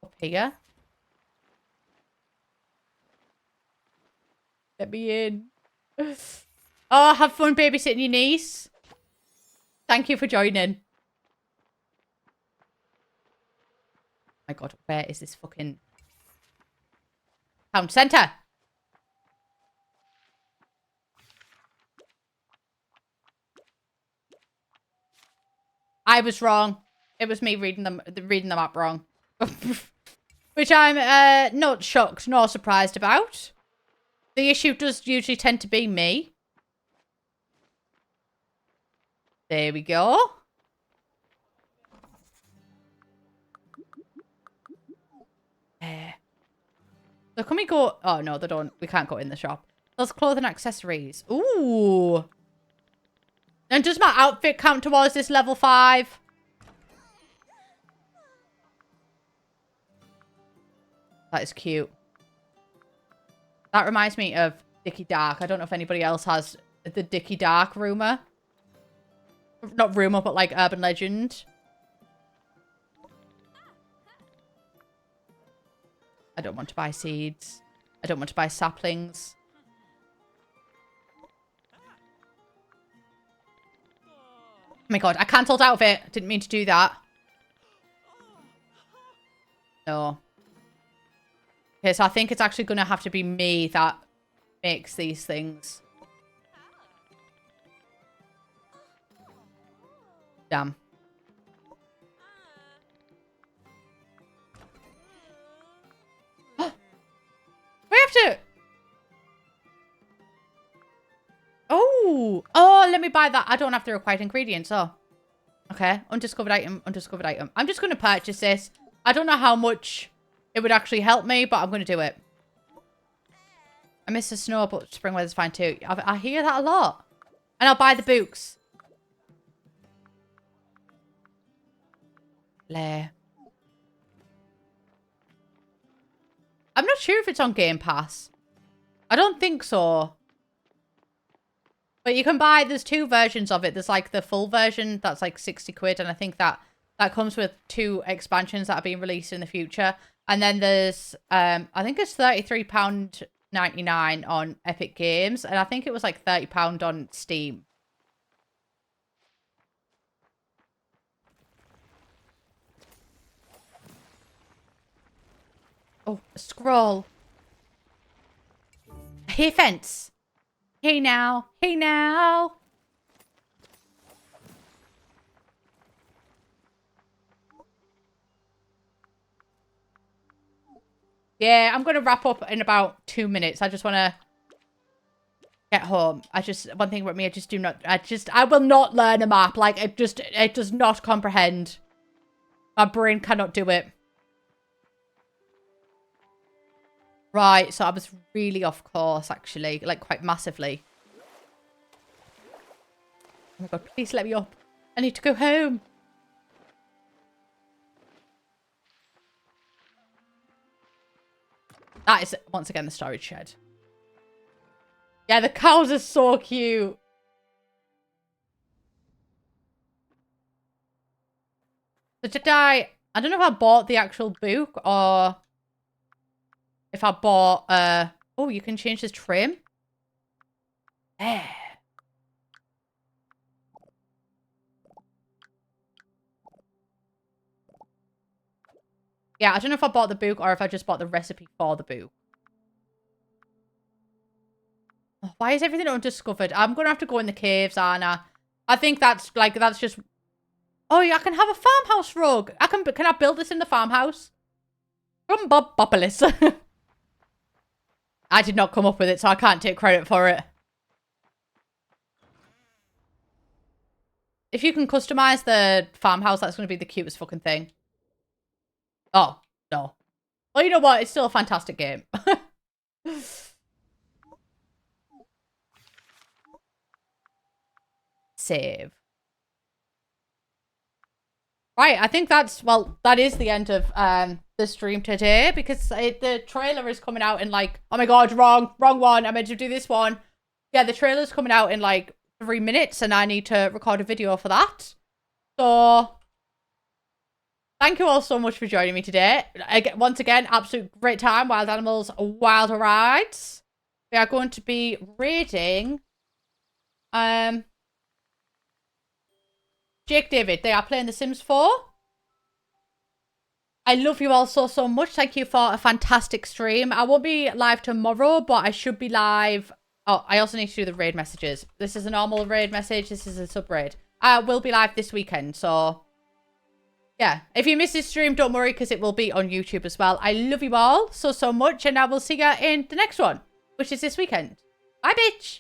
Up here. Let me in. Oh, have fun babysitting your niece. Thank you for joining. My God, where is this fucking town centre? I was wrong. It was me reading the map wrong. Which I'm not shocked nor surprised about. The issue does usually tend to be me. There we go. So can we go... Oh, no, they don't. We can't go in the shop. Those clothing accessories. Ooh. And does my outfit count towards this level 5? That is cute. That reminds me of Dickie Dark. I don't know if anybody else has the Dickie Dark rumour. Not rumour, but like urban legend. I don't want to buy seeds. I don't want to buy saplings. Oh my god, I cancelled out of it. Didn't mean to do that. No. Okay, so I think it's actually going to have to be me that makes these things. Damn. We have to... Oh! Oh, let me buy that. I don't have the required ingredients. Oh. Okay. Undiscovered item. Undiscovered item. I'm just going to purchase this. I don't know how much it would actually help me, but I'm going to do it. I miss the snow, but spring weather's fine too. I hear that a lot. And I'll buy the books. Lair. I'm not sure if it's on Game Pass. I don't think so. But you can buy, there's two versions of it. There's like the full version that's like 60 quid. And I think that comes with 2 expansions that are being released in the future. And then there's, I think it's £33.99 on Epic Games. And I think it was like £30 on Steam. Oh, a scroll. Hey, fence. Hey now. Hey now. Yeah, I'm going to wrap up in about 2 minutes. I just want to get home. One thing about me, I will not learn a map. Like, it does not comprehend. My brain cannot do it. Right, so I was really off course, actually. Like, quite massively. Oh my god, please let me up. I need to go home. That is, once again, the storage shed. Yeah, the cows are so cute. So did I don't know if I bought the actual book or if I bought, oh, you can change this trim. Yeah. Yeah, I don't know if I bought the book or if I just bought the recipe for the book. Oh, why is everything undiscovered? I'm going to have to go in the caves, aren't I? I think that's just... Oh, yeah, I can have a farmhouse rug. Can I build this in the farmhouse? From Bob Bopolis. I did not come up with it, so I can't take credit for it. If you can customize the farmhouse, that's going to be the cutest fucking thing. Oh, no. Well, you know what? It's still a fantastic game. Save. Right, I think that's, well, that is the end of the stream today because the trailer is coming out in like, oh my god, wrong one. I meant to do this one. Yeah, the trailer's coming out in like 3 minutes and I need to record a video for that. So, thank you all so much for joining me today. Once again, absolute great time. Wild Animals, Wild Rides. We are going to be raiding Jake David. They are playing The Sims 4. I love you all so much. Thank you for a fantastic stream. I won't be live tomorrow, but I should be live. Oh, I also need to do the raid messages. This is a normal raid message. This is a sub raid. I will be live this weekend, so... yeah, if you miss this stream, don't worry, because it will be on YouTube as well. I love you all so much, and I will see you in the next one, which is this weekend. Bye, bitch!